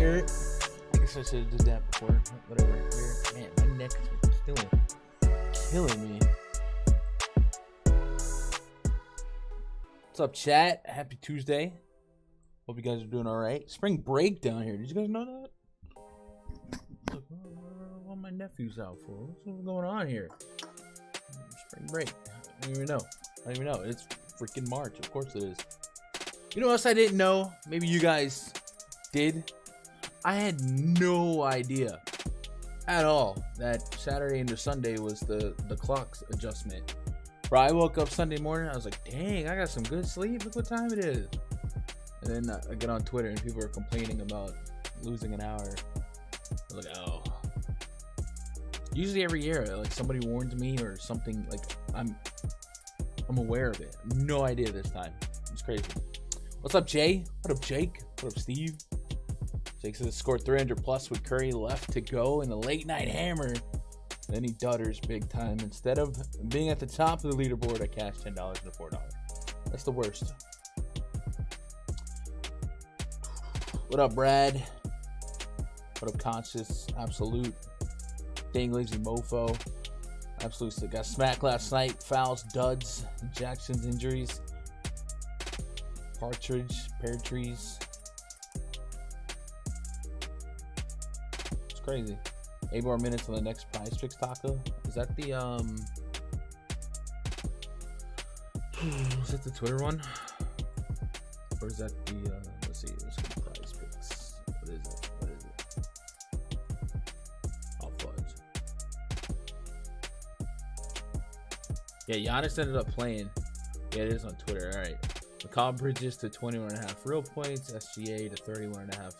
I guess I should have did that before. Whatever. Man, my neck is killing me. What's up, chat? Happy Tuesday. Hope you guys are doing all right. Spring break down here. Did you guys know that? Look, what my nephew's out for? What's going on here? Spring break. I don't even know. It's freaking March. Of course it is. You know what else I didn't know? Maybe you guys did. I had no idea at all that Saturday into Sunday was the clock's adjustment. Bro, I woke up Sunday morning. I was like, dang, I got some good sleep. Look what time it is. And then I get on Twitter and people are complaining about losing an hour. I was like, oh. Usually every year, like somebody warns me or something. Like I'm aware of it. No idea this time. It's crazy. What's up, Jay? What up, Jake? What up, Steve? Jake says scored 300 plus with Curry left to go in a late night hammer. Then he dutters big time. Instead of being at the top of the leaderboard, I cashed $10 and $4. That's the worst. What up, Brad? What up, Conscious? Absolute. Dang lazy mofo. Absolute. Got smacked last night. Fouls, duds, Jackson's injuries. Partridge, pear trees. It's crazy. 8 more minutes on the next PrizePicks taco. Is that the is that the Twitter one? Or is that the let's see, let's go PrizePicks. What is it? Oh, fudge. Yeah, Giannis ended up playing. Yeah, it is on Twitter. All right. McCall Bridges to 21.5 real points. SGA to 31.5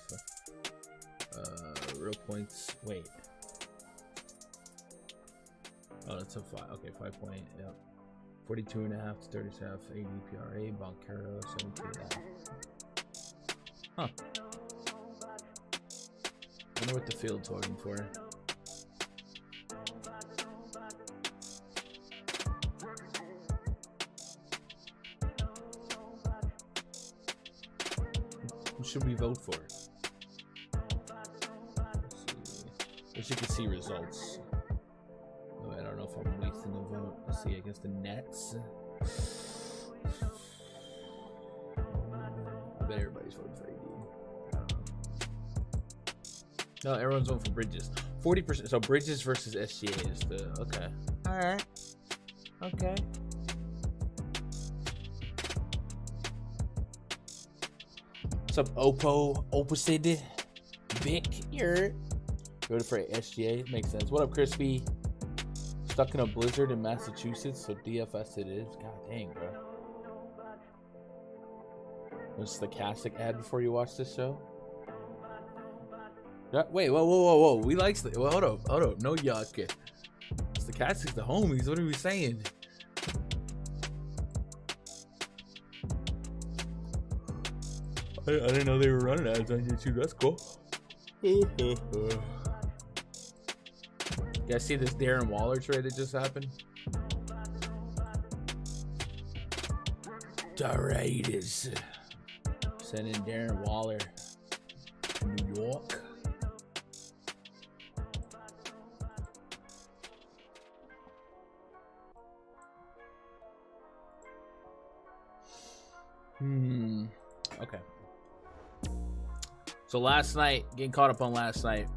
real points. Wait. Oh, that's a 5. Okay, 5 point. Yep. 42.5 to 30.5 ADPRA. Boncaro 17.5. Huh. I wonder what the field's voting for. Who should we vote for? Let's see. Wish you could see results. Oh, I don't know if I'm wasting a vote. Let's see, against the Nets. I bet everybody's voting for AD. No, everyone's voting for Bridges. 40%. So Bridges versus SGA is the okay. All right. Okay. What's up, Opposite Vic? You're voted for SGA. Makes sense. What up, Crispy? Stuck in a blizzard in Massachusetts, so DFS it is. God dang, bro. Was the Kasich ad before you watch this show? Wait, whoa. We like well, hold up. No yuck. It's the Kasich, the homies. What are we saying? I didn't know they were running ads on YouTube. That's cool. You guys see this Darren Waller trade that just happened? The Raiders sending Darren Waller to New York. Okay. So last night, getting caught up on last night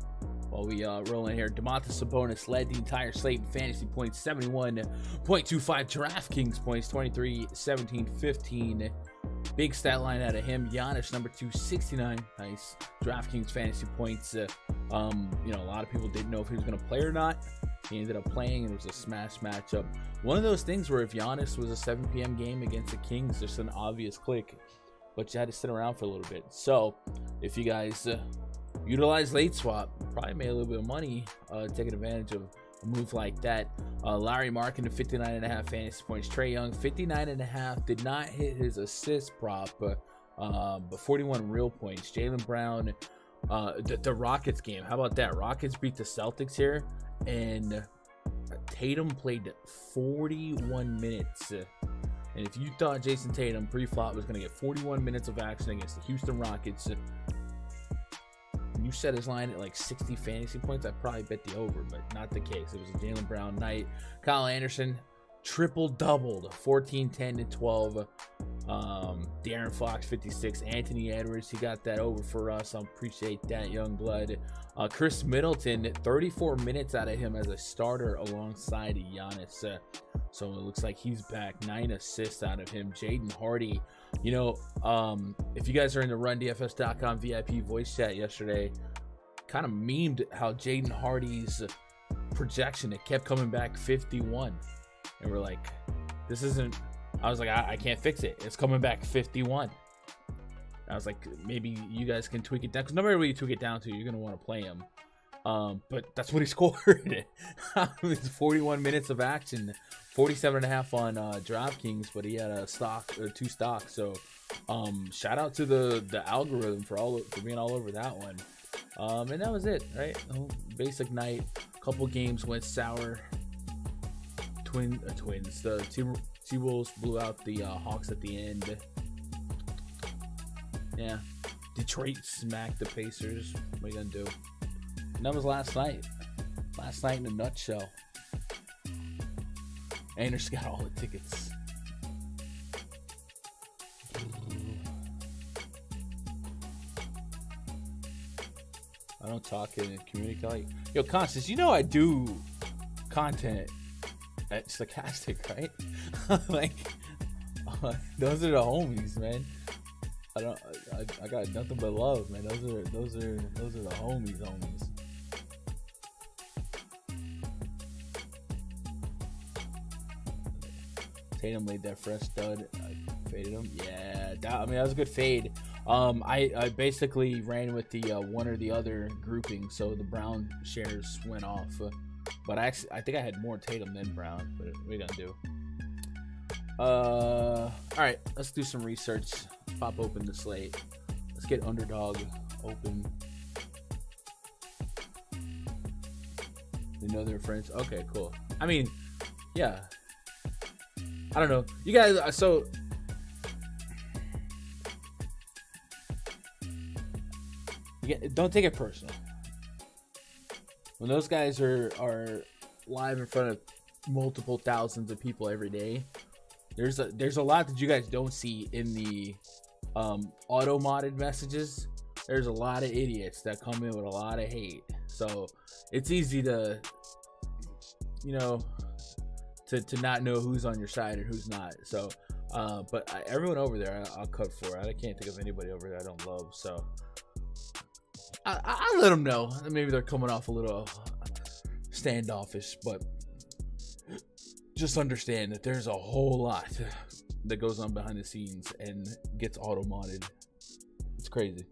while we rolling here. Domantas Sabonis led the entire slate in fantasy points, 71.25 DraftKings points, 23, 17, 15. Big stat line out of him. Giannis, number 2, 69. Nice. DraftKings fantasy points. You know, a lot of people didn't know if he was going to play or not. He ended up playing, and it was a smash matchup. One of those things where if Giannis was a 7 p.m. game against the Kings, just an obvious click. But you had to sit around for a little bit. So, if you guys utilize late swap, probably made a little bit of money taking advantage of a move like that. Larry Markin to 59.5 fantasy points. Trae Young, 59.5. Did not hit his assist prop, but 41 real points. Jaylen Brown, the Rockets game. How about that? Rockets beat the Celtics here, and Tatum played 41 minutes. And if you thought Jason Tatum pre-flop was going to get 41 minutes of action against the Houston Rockets, you you set his line at like 60 fantasy points, I'd probably bet the over, but not the case. It was a Jaylen Brown night. Kyle Anderson triple-doubled, 14, 10, and 12. De'Aaron Fox, 56. Anthony Edwards, he got that over for us. I appreciate that, young blood. Chris Middleton, 34 minutes out of him as a starter alongside Giannis. So it looks like he's back. 9 assists out of him. Jaden Hardy, you know, if you guys are in the RunDFS.com VIP voice chat yesterday, kind of memed how Jaden Hardy's projection, it kept coming back 51. And we're like, this isn't, I was like, I can't fix it. It's coming back 51. I was like, maybe you guys can tweak it down. Because no matter what you tweak it down to, you're going to want to play him. But that's what he scored. It's 41 minutes of action. 47.5 on DraftKings, but he had a stock or 2 stocks. So shout out to the algorithm for being all over that one. And that was it, right? Basic night. Couple games went sour. Twins. The T-Wolves blew out the Hawks at the end. Yeah. Detroit smacked the Pacers. What are you gonna do? And that was last night. Last night in a nutshell. Anders got all the tickets. I don't talk in community. Like, yo, Constance, you know I do content at Stochastic, right? Like, those are the homies, man. I got nothing but love, man. Those are the homies. Tatum laid that fresh stud. I faded him. Yeah, that was a good fade. I basically ran with the one or the other grouping, so the Brown shares went off. But I think I had more Tatum than Brown. But what are you gonna do? All right, let's do some research. Pop open the slate. Let's get Underdog open. They know their friends. Okay, cool. I mean, yeah. I don't know. You guys, so don't take it personal. When those guys are live in front of multiple thousands of people every day, there's a lot that you guys don't see in the auto modded messages. There's a lot of idiots that come in with a lot of hate, so it's easy to, you know, to not know who's on your side and who's not. So but everyone over there I'll cut for. I can't think of anybody over there I don't love, so I let them know. Maybe they're coming off a little standoffish, but just understand that there's a whole lot that goes on behind the scenes and gets auto modded. It's crazy.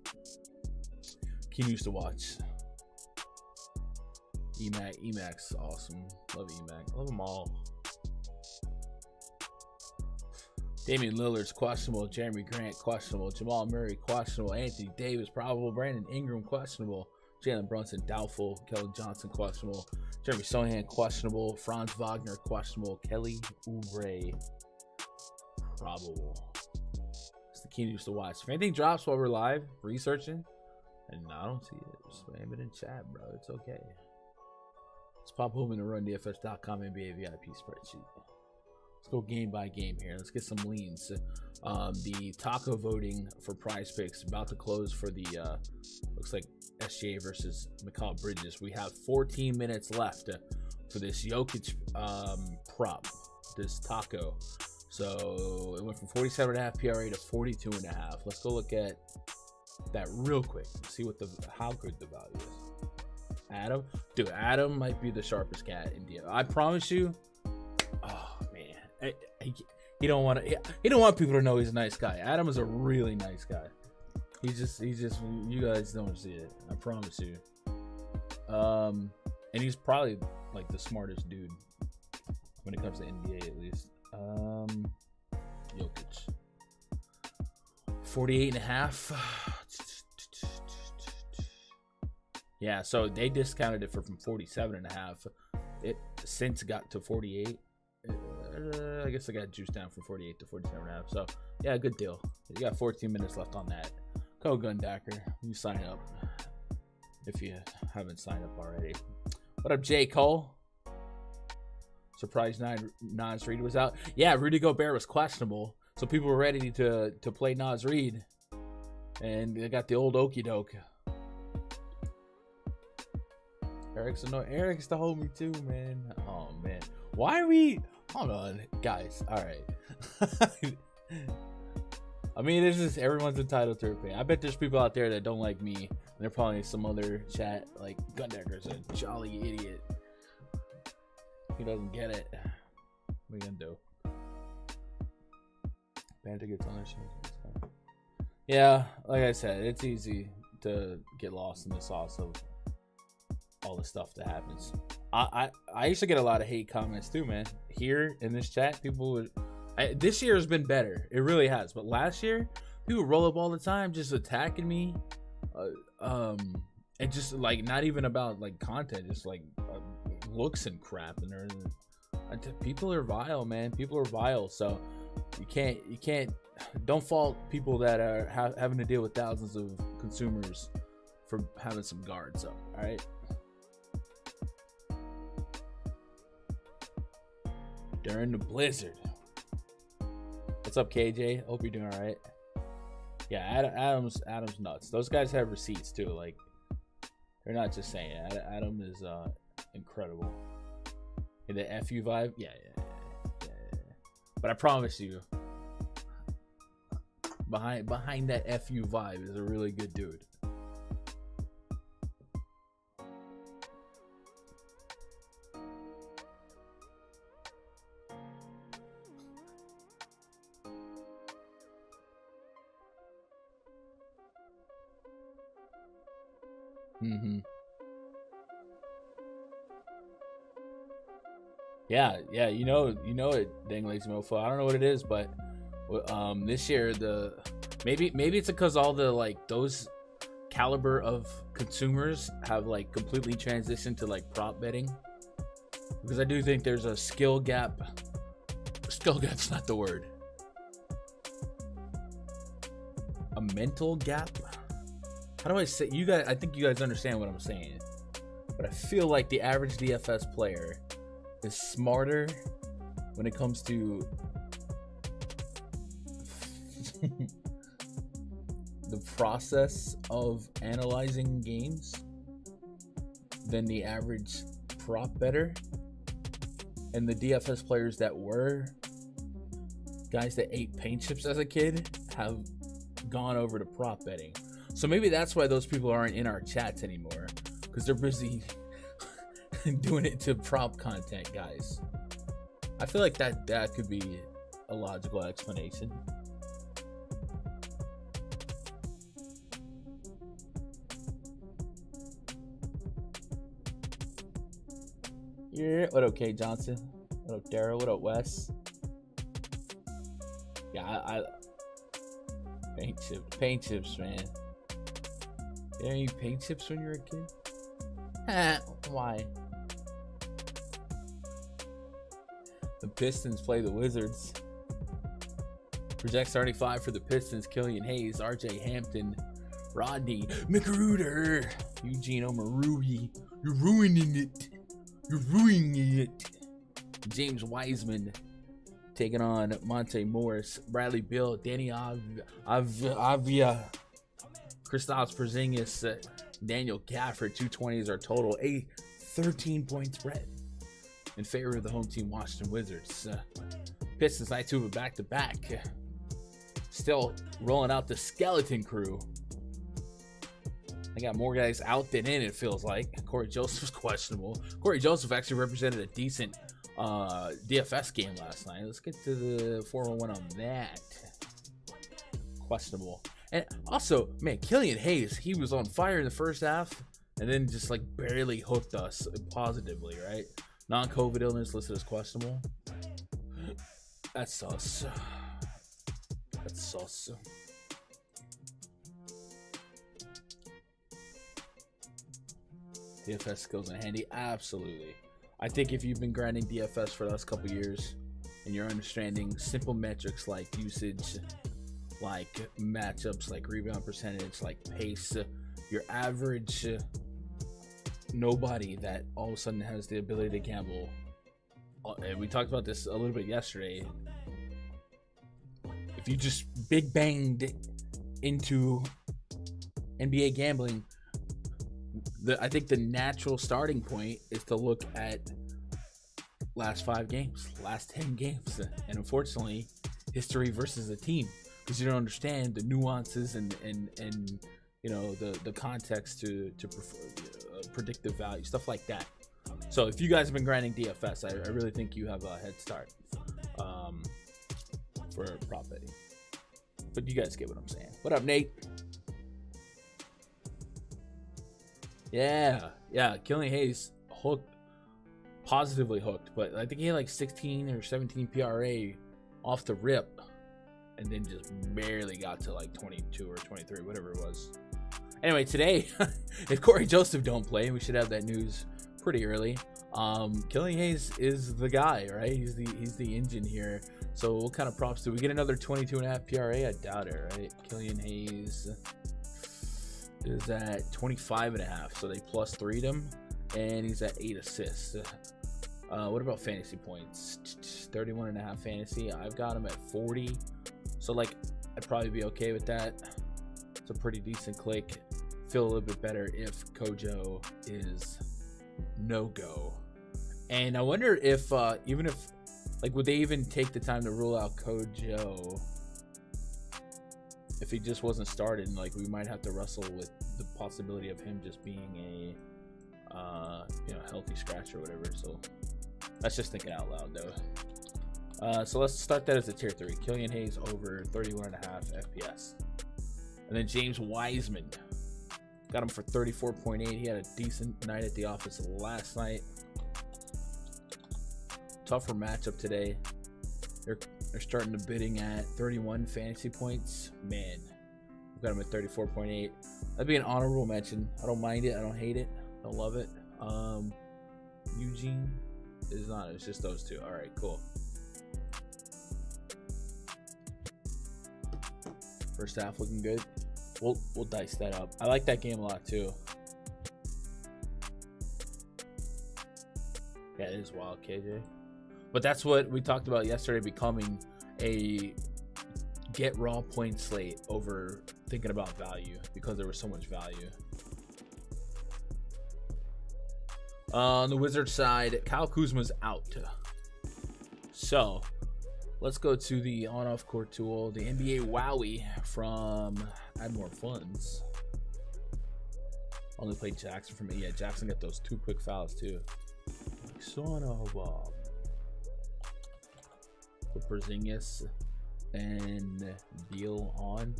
Keen used to watch. Emac's awesome. Love Emac. Love them all. Damian Lillard's questionable. Jeremy Grant questionable. Jamal Murray questionable. Anthony Davis probable. Brandon Ingram questionable. Jalen Brunson doubtful. Kelly Johnson questionable. Jeremy Sohan questionable. Franz Wagner questionable. Kelly Oubre probable. It's the key news to watch. If anything drops while we're live researching, and I don't see it, spam it in chat, bro. It's okay. Let's pop home in the RunDFS.com NBA VIP spreadsheet. Let's go game by game here. Let's get some leans. The taco voting for PrizePicks about to close for the looks like SGA versus Mikal Bridges. We have 14 minutes left for this Jokic prop, this taco. So it went from 47.5 PRA to 42.5. Let's go look at that real quick. See what how good the value is. Adam, dude, Adam might be the sharpest cat in DFS. I promise you. Oh man, he don't want people to know he's a nice guy. Adam is a really nice guy. He's just you guys don't see it. I promise you. And he's probably like the smartest dude when it comes to NBA, at least. Jokic 48.5. Yeah, so they discounted it from 47.5. It since got to 48. I guess I got juiced down from 48 to 47.5. So yeah, good deal. You got 14 minutes left on that. Go Gundacker. You sign up. if you haven't signed up already. What up, J. Cole? Surprised Nas Reed was out. Yeah, Rudy Gobert was questionable, so people were ready to play Nas Reed, and they got the old okey doke. Eric's the homie too, man. Oh man, why are we? Hold on, guys. All right. I mean, this is everyone's entitled to their opinion. I bet there's people out there that don't like me, and they're probably some other chat like Gundecker's a jolly idiot. He doesn't get it. What are you gonna do? Banter gets on their shit. Yeah, like I said, it's easy to get lost in the sauce of all the stuff that happens. I used to get a lot of hate comments too, man. Here in this chat, people would. This year has been better. It really has. But last year, people roll up all the time, just attacking me, and just like not even about like content, just like looks and crap. And people are vile, man. People are vile. So you can't. Don't fault people that are having to deal with thousands of consumers for having some guards up. All right. During the blizzard. What's up, KJ? Hope you're doing all right. Yeah, Adam's nuts. Those guys have receipts too. Like, they're not just saying it. Adam is incredible. And the FU vibe, yeah. But I promise you, behind that FU vibe is a really good dude. Yeah, you know it, dang lazy mofo. I don't know what it is, but this year maybe it's because all the like those caliber of consumers have like completely transitioned to like prop betting, because I do think there's a skill gap. Skill gap's not the word. A mental gap. How do I say? You guys, I think you guys understand what I'm saying, but I feel like the average DFS player is smarter when it comes to the process of analyzing games than the average prop bettor. And the DFS players that were guys that ate paint chips as a kid have gone over to prop betting. So maybe that's why those people aren't in our chats anymore, because they're busy doing it to prop content, guys. I feel like that could be a logical explanation. Yeah, what up, K Johnson? What up, Daryl? What up, Wes? Yeah, I paint chips, man. Didn't you eat paint chips when you were a kid? Why? The Pistons play the Wizards. Project starting five for the Pistons: Killian Hayes, RJ Hampton, Rodney McGruder, Eugene Omoruyi. You're ruining it. You're ruining it. James Wiseman taking on Monte Morris, Bradley Beal, Danny Avia, Kristaps Porzingis, Daniel Gafford. 220 is our total. A 13-point spread in favor of the home team Washington Wizards. Pistons night two of a back-to-back. Still rolling out the skeleton crew. They got more guys out than in, it feels like. Corey Joseph's questionable. Corey Joseph actually represented a decent DFS game last night. Let's get to the 411 on that. Questionable. And also, man, Killian Hayes, he was on fire in the first half and then just like barely hooked us positively, right? Non-COVID illness listed as questionable. That's sus. That's sus. DFS skills and handy, absolutely. I think if you've been grinding DFS for the last couple years and you're understanding simple metrics like usage, like matchups, like rebound percentage, like pace, your average nobody that all of a sudden has the ability to gamble. And we talked about this a little bit yesterday. If you just big banged into NBA gambling, I think the natural starting point is to look at last 5 games, last 10 games, and unfortunately, history versus a team, because you don't understand the nuances and you know the context to predictive value, stuff like that. So if you guys have been grinding DFS, I really think you have a head start for prop betting. But you guys get what I'm saying. What up, Nate? Yeah, Killian Hayes hooked, positively hooked, but I think he had like 16 or 17 PRA off the rip, and then just barely got to like 22 or 23, whatever it was. Anyway, today, if Corey Joseph don't play, we should have that news pretty early. Killian Hayes is the guy, right? He's the engine here. So what kind of props do we get? Another 22.5 PRA? I doubt it, right? Killian Hayes is at 25.5, so they plus 3'd him, and he's at 8 assists. What about fantasy points? 31.5 fantasy. I've got him at 40, so like I'd probably be okay with that. It's a pretty decent click. Feel a little bit better if Kojo is no go. And I wonder if even if, like, would they even take the time to rule out Kojo if he just wasn't started? Like, we might have to wrestle with the possibility of him just being a healthy scratch or whatever. So that's just thinking out loud though. So let's start that as a tier 3. Killian Hayes over 31.5 FPS. And then James Wiseman, got him for 34.8. He had a decent night at the office last night. Tougher matchup today. They're starting the bidding at 31 fantasy points. Man, we've got him at 34.8. That'd be an honorable mention. I don't mind it. I don't hate it. I don't love it. Eugene is not. It's just those two. All right, cool. First half looking good. We'll dice that up. I like that game a lot too. Yeah, it is wild, KJ. But that's what we talked about yesterday, becoming a get raw point slate over thinking about value, because there was so much value. On the Wizards side, Kyle Kuzma's out. So let's go to the on-off court tool, the NBA Wowie from Add More Funds. Only played Jackson from it. Yeah, Jackson got those 2 quick fouls too. Son of a put Porzingis and Beal on.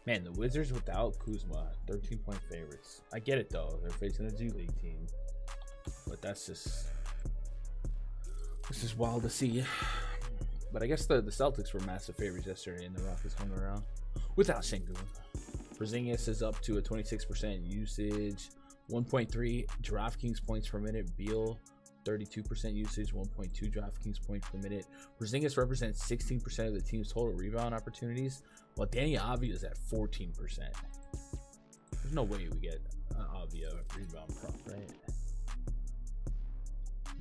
Man, the Wizards without Kuzma, 13-point favorites. I get it though. They're facing a G League team, but this is wild to see. But I guess the Celtics were massive favorites yesterday, and the Rockets hung around without Sengun. Porzingis is up to a 26% usage, 1.3 DraftKings points per minute. Beal, 32% usage, 1.2 DraftKings points per minute. Porzingis represents 16% of the team's total rebound opportunities, while Danny Avdija is at 14%. There's no way we get an Avdija rebound prop, right?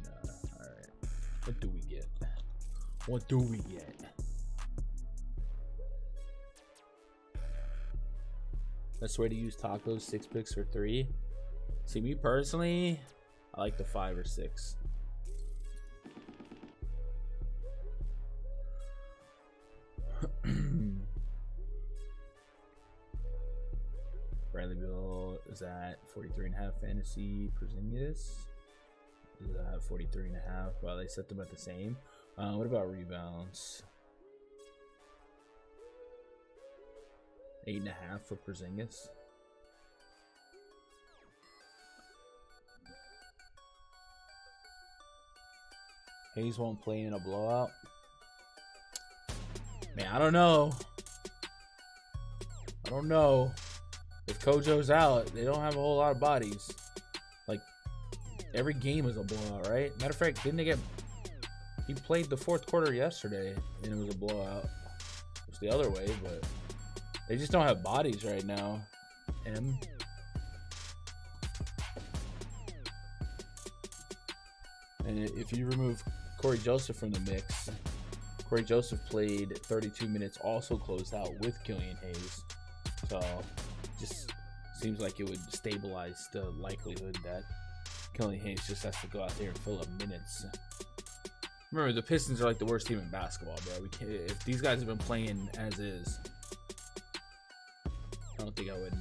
No. All right. What do we get? What do we get? Best way to use tacos, 6 picks or 3. See, me personally, I like the 5 or 6. Bradley Beal is at 43.5 fantasy. Porzingis is at 43.5. Wow, they set them at the same. What about rebounds? 8.5 for Porzingis. Hayes won't play in a blowout. Man, I don't know. If Kojo's out, they don't have a whole lot of bodies. Like, every game is a blowout, right? Matter of fact, didn't they get... He played the 4th quarter yesterday, and it was a blowout. It was the other way, but... They just don't have bodies right now. And if you remove Corey Joseph from the mix, Corey Joseph played 32 minutes, also closed out with Killian Hayes. So just seems like it would stabilize the likelihood that Killian Hayes just has to go out there and fill up minutes. Remember, the Pistons are like the worst team in basketball, bro. If these guys have been playing as is, I don't think I would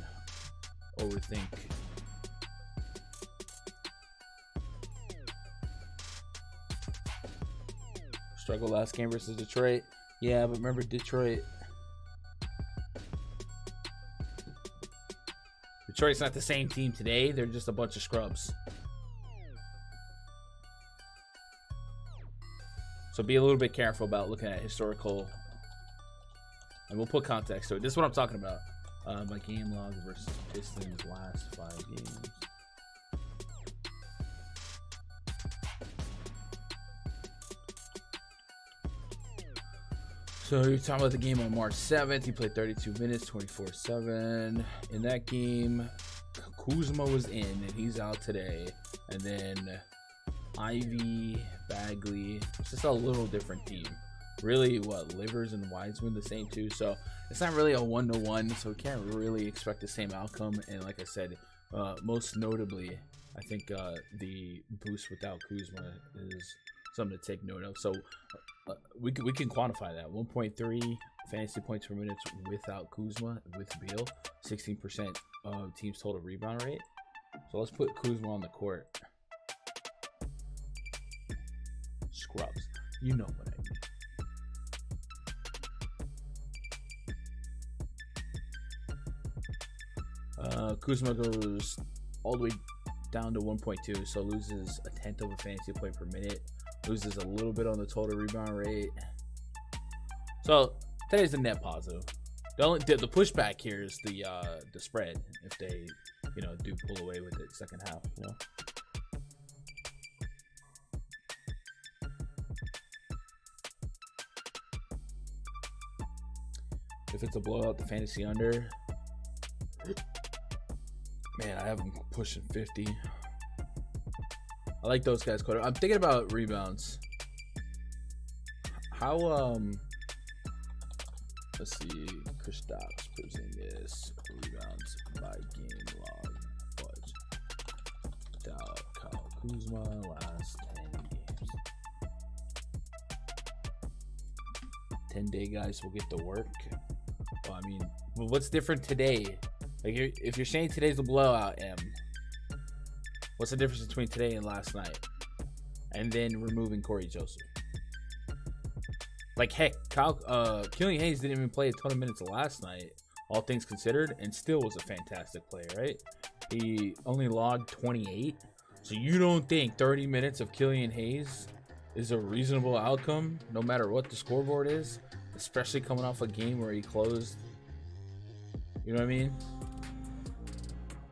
overthink. Struggle last game versus Detroit. Yeah, but remember Detroit's not the same team today. They're just a bunch of scrubs. So be a little bit careful about looking at historical. And we'll put context to it. This is what I'm talking about. My game log versus Pistons last 5 games. So you're talking about the game on March 7th. He played 32 minutes, 24/7. In that game, Kuzma was in, and he's out today. And then Ivy, Bagley, it's just a little different team. Really, Livers and Wiseman the same too. So it's not really a 1-to-1, so we can't really expect the same outcome. And like I said, most notably, I think the boost without Kuzma is something to take note of. So we can quantify that. 1.3 fantasy points per minute without Kuzma, with Beal, 16% of team's total rebound rate. So let's put Kuzma on the court. Scrubs, you know what I mean. Kuzma goes all the way down to 1.2, so loses a tenth of a fantasy point per minute. Loses a little bit on the total rebound rate. So today's the net positive. The pushback here is the spread. If they, do pull away with it second half, If it's a blowout, the fantasy under. Man, I have them pushing 50. I like those guys. I'm thinking about rebounds. How let's see, Kristaps Porzingis rebounds by game log. Fudge. Kyle Kuzma last 10 games. 10-day guys will get to work. Well, I mean, what's different today? Like, if you're saying today's a blowout, what's the difference between today and last night? And then removing Corey Joseph. Like, heck, Killian Hayes didn't even play a ton of minutes last night, all things considered, and still was a fantastic player, right? He only logged 28. So you don't think 30 minutes of Killian Hayes is a reasonable outcome, no matter what the scoreboard is? Especially coming off a game where he closed. You know what I mean?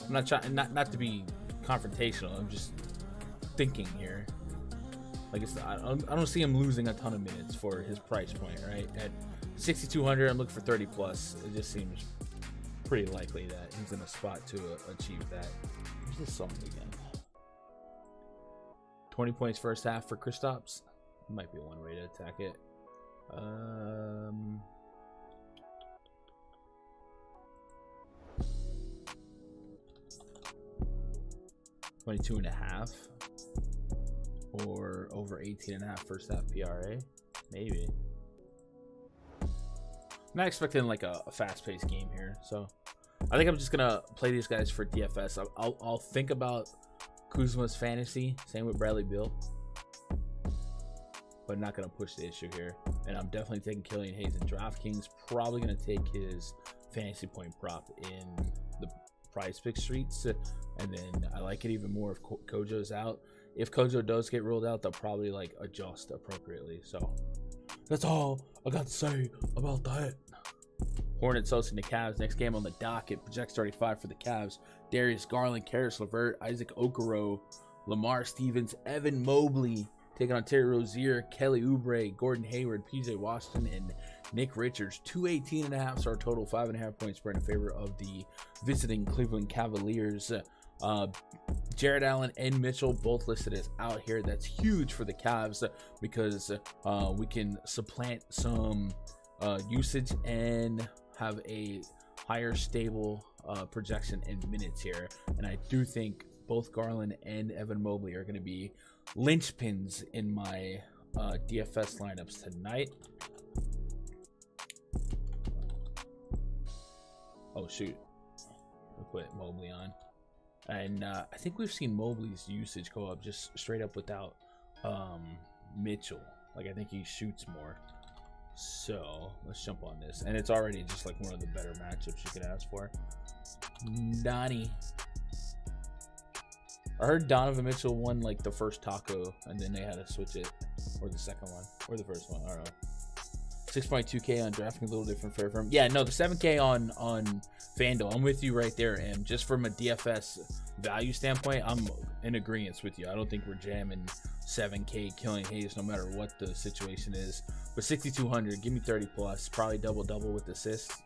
I'm not trying not to be confrontational. I'm just thinking here. Like, I don't see him losing a ton of minutes for his price point, right? At 6,200, I'm looking for 30 plus. It just seems pretty likely that he's in a spot to achieve that. Where's this song again? 20 points first half for Kristaps. Might be one way to attack it. 22.5 or over 18.5 first half PRA, maybe. I'm not expecting like a fast-paced game here, so I think I'm just gonna play these guys for DFS. I'll think about Kuzma's fantasy, same with Bradley Beal, but not gonna push the issue here. And I'm definitely taking Killian Hayes in DraftKings. Probably gonna take his fantasy point prop in the PrizePicks streets, and then I like it even more if Kojo's out. If Kojo does get ruled out, they'll probably like adjust appropriately. So that's all I got to say about that. Hornets hosting the Cavs. Next game on the docket. Projects 35 for the Cavs. Darius Garland, Karis LeVert, Isaac Okoro, Lamar Stevens, Evan Mobley taking on Terry Rozier, Kelly Oubre, Gordon Hayward, PJ Washington, and Nick Richards. 218.5 star total, 5.5 points spread in favor of the visiting Cleveland Cavaliers. Jared Allen and Mitchell both listed as out here. That's huge for the Cavs because we can supplant some usage and have a higher stable projection in minutes here. And I do think both Garland and Evan Mobley are going to be linchpins in my DFS lineups tonight. Oh, shoot. We'll put Mobley on. And I think we've seen Mobley's usage go up just straight up without Mitchell. Like, I think he shoots more. So, let's jump on this. And it's already just like one of the better matchups you could ask for. Donnie. I heard Donovan Mitchell won like the first taco, and then they had to switch it. Or the second one. Or the first one. I don't know. 6.2K on DraftKings, a little different fare from. Yeah, no, the 7K on FanDuel. I'm with you right there, and just from a DFS value standpoint, I'm in agreement with you. I don't think we're jamming 7K Killing Hayes no matter what the situation is. But 6,200, give me 30 plus, probably double with assists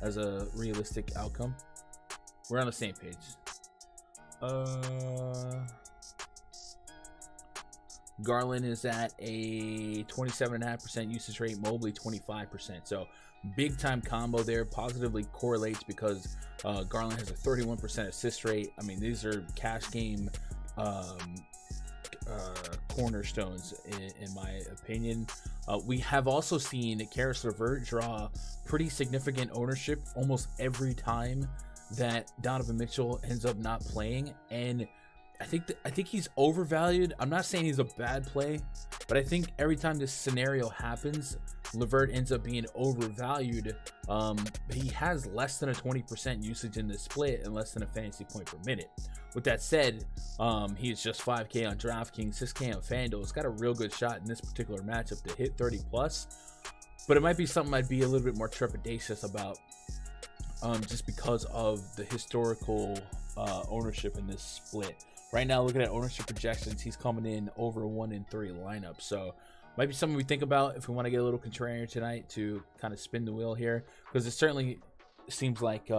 as a realistic outcome. We're on the same page. Garland is at a 27.5% usage rate, Mobley 25%. So big time combo there. Positively correlates because Garland has a 31% assist rate. I mean, these are cash game cornerstones in my opinion. We have also seen Caris LeVert draw pretty significant ownership almost every time that Donovan Mitchell ends up not playing, and I think he's overvalued. I'm not saying he's a bad play, but I think every time this scenario happens, LeVert ends up being overvalued. He has less than a 20% usage in the split and less than a fantasy point per minute. With that said, he is just 5K on DraftKings, 6K on FanDuel. It's got a real good shot in this particular matchup to hit 30 plus, but it might be something I'd be a little bit more trepidatious about, just because of the historical ownership in this split. Right now, looking at ownership projections, he's coming in over 1 in 3 lineups. So might be something we think about if we want to get a little contrarian tonight to kind of spin the wheel here, because it certainly seems like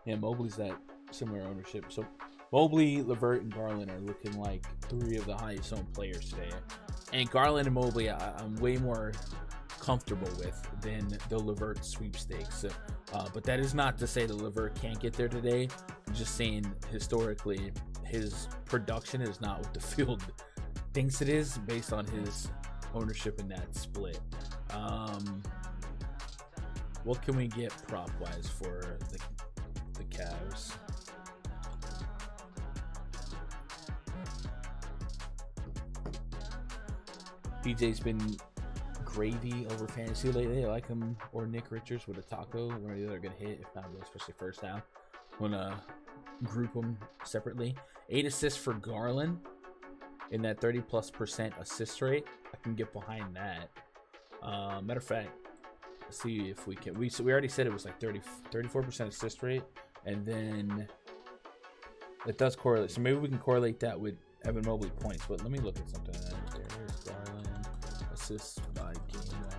Mobley's that similar ownership. So Mobley, LeVert, and Garland are looking like 3 of the highest owned players today. And Garland and Mobley, I'm way more comfortable with than the LeVert sweepstakes. But that is not to say that LeVert can't get there today. I'm just saying historically his production is not what the field thinks it is based on his ownership in that split. What can we get prop wise for the Cavs? PJ's been gravy over fantasy lately. I like him or Nick Richards with a taco. One or the other are gonna hit, if not both, especially first down. I'm gonna group them separately. 8 assists for Garland in that 30+% assist rate. I can get behind that. Matter of fact, let's see if we can. We already said it was like 34% assist rate, and then it does correlate. So maybe we can correlate that with Evan Mobley points. But let me look at something. There's Garland assists by game log.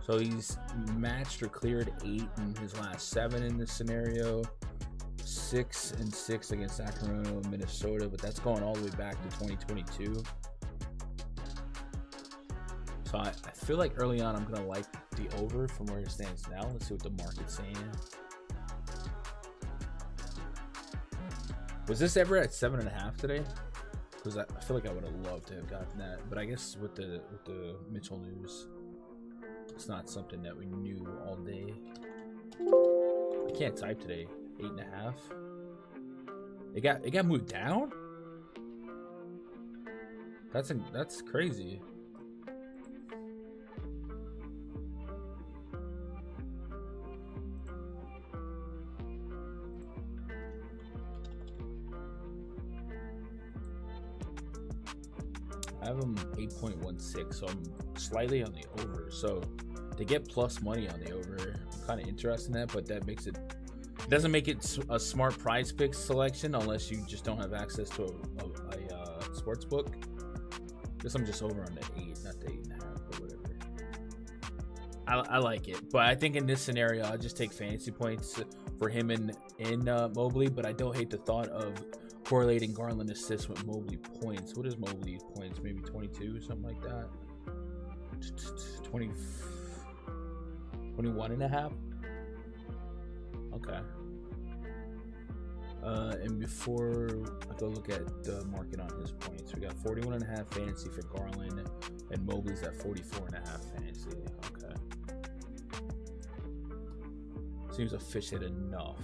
So he's matched or cleared 8 in his last 7 in this scenario. 6 and 6 against Sacramento and Minnesota, but that's going all the way back to 2022. So I feel like early on I'm gonna like the over from where it stands now. Let's see what the market's saying. Was this ever at 7.5 today? Because I feel like I would have loved to have gotten that, but I guess with the Mitchell news, it's not something that we knew all day. I can't type today. 8.5. It got moved down. That's crazy. I have them 8.16, so I'm slightly on the over. So to get plus money on the over, I'm kind of interested in that, but that makes it It doesn't make it a smart PrizePicks selection unless you just don't have access to a sports book. Guess I'm just over on the 8, not the 8.5, but whatever. I like it, but I think in this scenario, I'll just take fantasy points for him in Mobley. But I don't hate the thought of correlating Garland assists with Mobley points. What is Mobley points? Maybe 22, something like that. 21 and a half. Okay. And before I go look at the market on his points, we got 41 and a half fantasy for Garland, and Mobley's at 44 and a half fantasy. Okay. Seems efficient enough.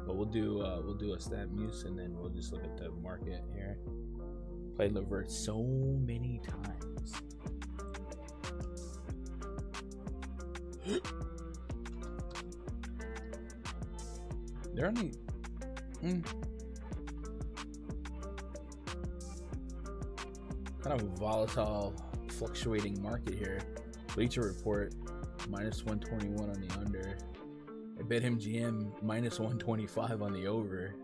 But we'll do a stat muse, and then we'll just look at the market here. Played LeVert so many times. They're only kind of a volatile, fluctuating market here. Bleacher Report minus 121 on the under. I bet him GM minus 125 on the over.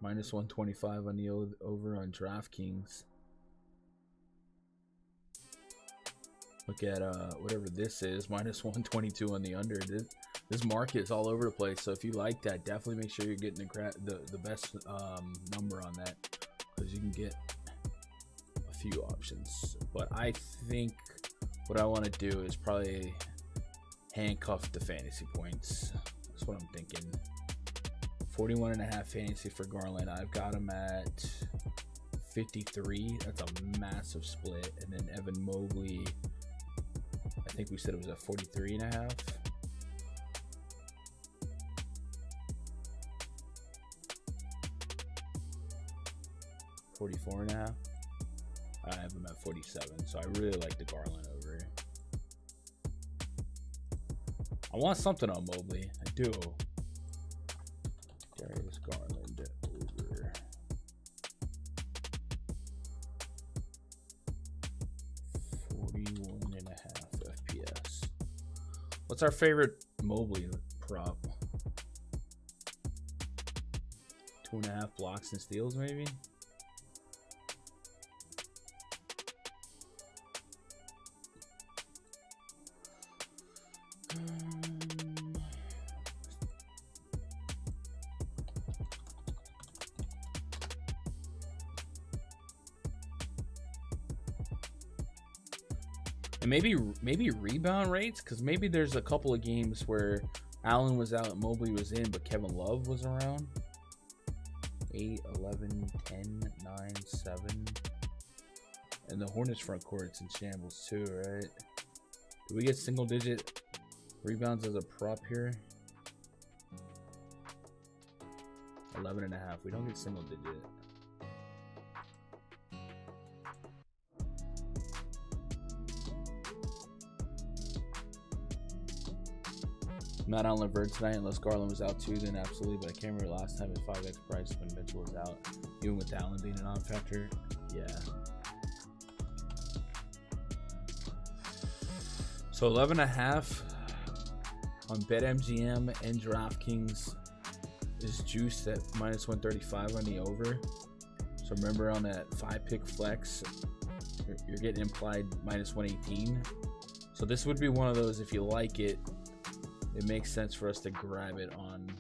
Minus 125 on the over on DraftKings. Look at whatever this is, minus 122 on the under. This market is all over the place. So if you like that, definitely make sure you're getting the best number on that, because you can get a few options. But I think what I want to do is probably handcuff the fantasy points. That's what I'm thinking. 41 and a half fantasy for Garland. I've got him at 53. That's a massive split. And then Evan Mobley, I think we said it was at 43 and a half. $44 and a half. I have him at 47, so I really like the Garland over. I want something on Mobley. I do. Darius Garland over. FPS. What's our favorite Mobley prop? 2.5 blocks and steals, maybe? And maybe rebound rates, because maybe there's a couple of games where Allen was out and Mobley was in, but Kevin Love was around. 8, 11, 10, 9, 7. And the Hornets front court's in shambles too, right? Do we get single digit rebounds as a prop here? 11 and a half. We don't get single digit. Not on LeVert tonight unless Garland was out too, then absolutely. But I can't remember last time at 5x price when Mitchell was out, even with Allen being a non-factor. Yeah. So 11.5 on BetMGM and DraftKings is juiced at minus 135 on the over. So remember on that 5-pick flex, you're getting implied minus 118. So this would be one of those, if you like it, it makes sense for us to grab it on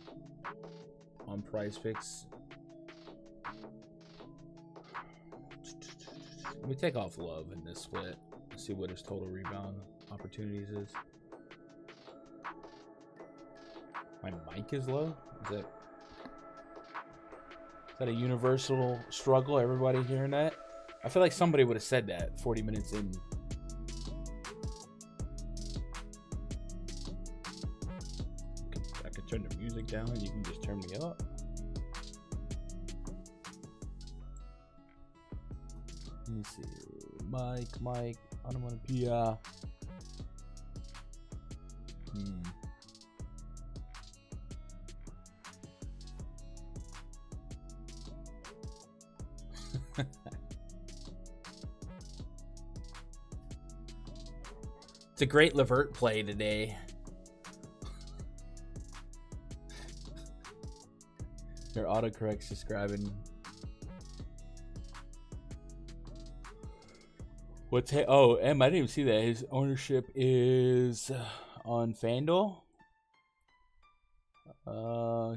PrizePicks. Let me take off Love in this split. See what his total rebound opportunities is. My mic is low? Is that a universal struggle? Everybody hearing that? I feel like somebody would have said that 40 minutes in. I could turn the music down and you can just turn me up. Let me see. Mike, onomatopoeia. It's a great Levert play today. Their autocorrect's describing. Oh, M, I didn't even see that. His ownership is on FanDuel.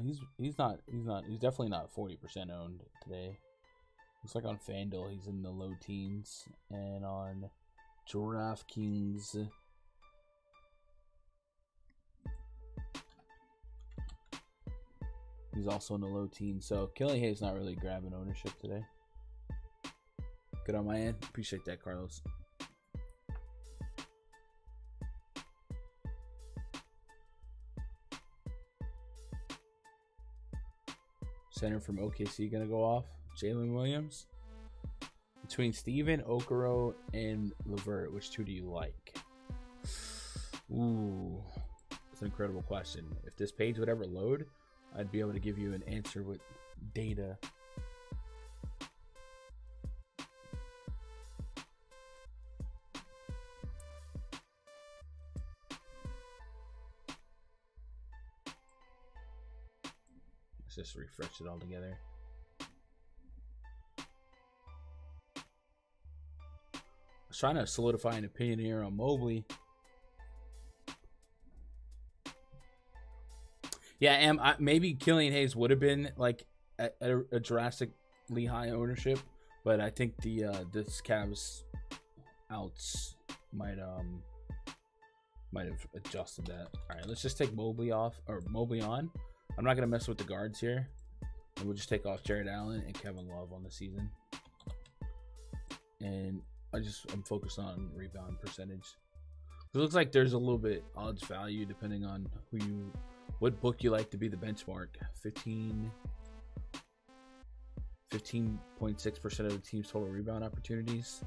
He's definitely not 40% owned today. Looks like on FanDuel he's in the low teens, and on DraftKings he's also in the low teens. So Killian Hayes not really grabbing ownership today. Good on my end. Appreciate that, Carlos. Center from OKC gonna go off. Jalen Williams. Between Steven, Okoro, and Levert, which two do you like? Ooh, that's an incredible question. If this page would ever load, I'd be able to give you an answer with data. Let's just refresh it all together. I was trying to solidify an opinion here on Mobley. Yeah, maybe Killian Hayes would have been like at a drastically high ownership, but I think the this Cavs outs might have adjusted that. All right, let's just take Mobley off, or Mobley on. I'm not gonna mess with the guards here, and we'll just take off Jared Allen and Kevin Love on the season. And I'm focused on rebound percentage. It looks like there's a little bit odds value depending on what book you like to be the benchmark. 15.6% of the team's total rebound opportunities.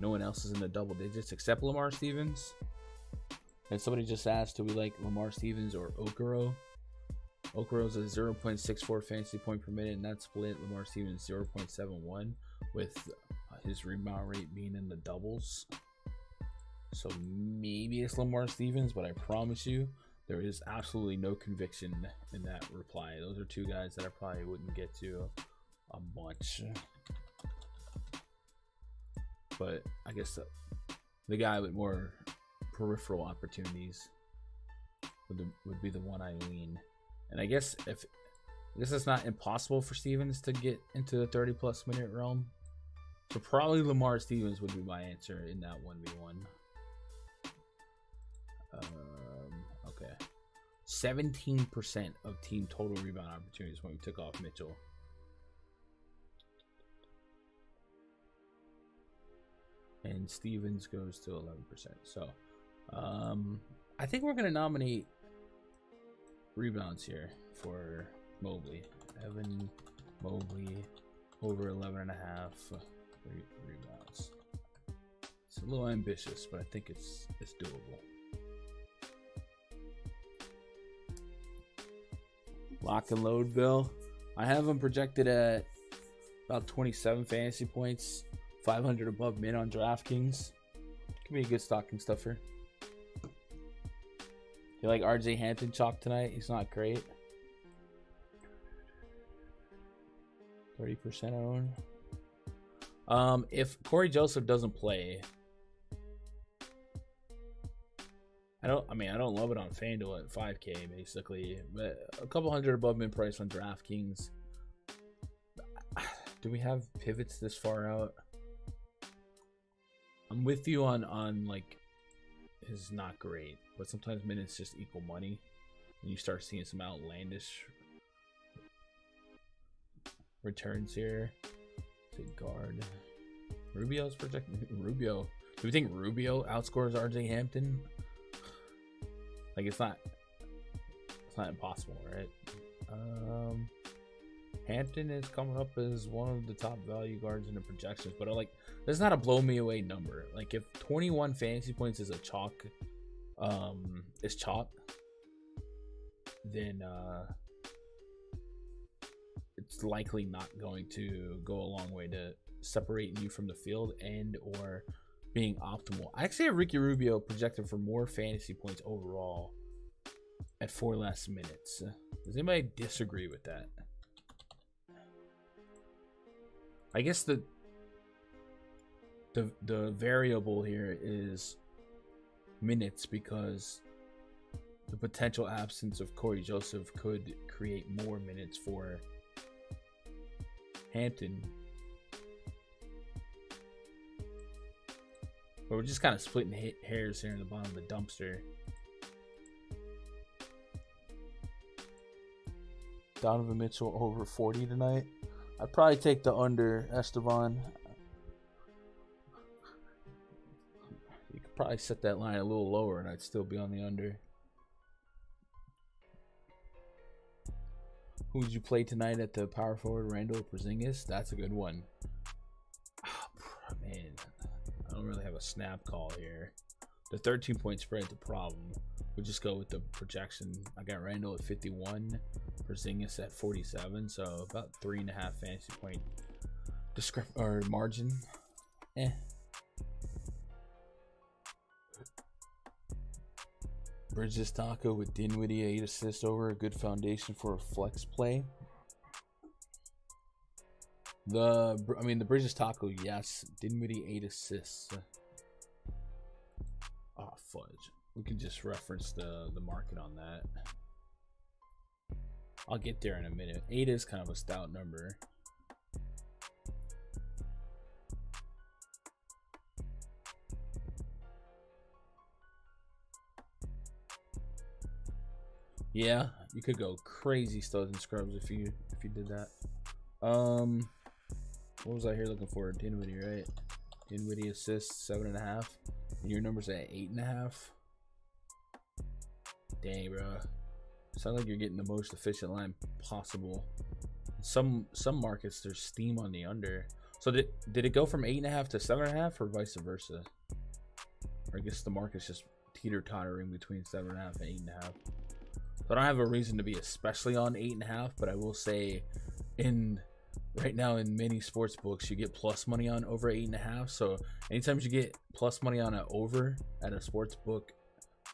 No one else is in the double digits except Lamar Stevens. And somebody just asked, do we like Lamar Stevens or Okoro? Okoro's a 0.64 fantasy point per minute, and that split. Lamar Stevens 0.71 with his rebound rate being in the doubles. So maybe it's Lamar Stevens, but I promise you there is absolutely no conviction in that reply. Those are two guys that I probably wouldn't get to a bunch. But I guess the guy with more peripheral opportunities would be the one I lean. And I guess it's not impossible for Stevens to get into the 30-plus minute realm. So probably Lamar Stevens would be my answer in that 1v1. Okay. 17% of team total rebound opportunities when we took off Mitchell. And Stevens goes to 11%. So I think we're going to nominate rebounds here for Mobley. Evan Mobley over 11.5 rebounds. It's a little ambitious, but I think it's doable. Lock and load, Bill. I have him projected at about 27 fantasy points, 500 above mid on DraftKings. Could be a good stocking stuffer. You like RJ Hampton chalk tonight? He's not great. 30% own. If Corey Joseph doesn't play, I don't love it on FanDuel at 5K basically, but a couple hundred above mid price on DraftKings. Do we have pivots this far out? I'm with you on like his not great, but sometimes minutes just equal money, and you start seeing some outlandish returns here. Say guard. Rubio's projected. Rubio. Do we think Rubio outscores RJ Hampton? Like it's not impossible, right? Hampton is coming up as one of the top value guards in the projections, but that's not a blow me away number. Like if 21 fantasy points is a chalk, then it's likely not going to go a long way to separating you from the field and or being optimal. I actually have Ricky Rubio projected for more fantasy points overall at 4 less minutes. Does anybody disagree with that? I guess the variable here is minutes, because the potential absence of Corey Joseph could create more minutes for Hampton. But we're just kind of splitting hairs here in the bottom of the dumpster. Donovan Mitchell over 40 tonight. I'd probably take the under, Esteban. You could probably set that line a little lower and I'd still be on the under. Who would you play tonight at the power forward? Randall Porzingis? That's a good one. Oh, man, I don't really have a snap call here. The 13-point spread's a problem. We'll just go with the projection. I got Randall at 51, Porzingis at 47, so about 3.5 fantasy point margin. Bridges Taco with Dinwiddie 8 assists over a good foundation for a flex play. The Bridges Taco, yes. Dinwiddie 8 assists. Oh, fudge. We can just reference the market on that. I'll get there in a minute. 8 is kind of a stout number. Yeah, you could go crazy studs and scrubs if you did that. What was I here looking for? Dinwiddie, right? Dinwiddie assists 7.5. And your number's at 8.5. Dang, bro. Sounds like you're getting the most efficient line possible. Some markets there's steam on the under. So did it go from 8.5 to 7.5 or vice versa? Or I guess the market's just teeter-tottering between 7.5 and 8.5. So I don't have a reason to be especially on 8.5, but I will say right now in many sports books you get plus money on over 8.5. So anytime you get plus money on an over at a sports book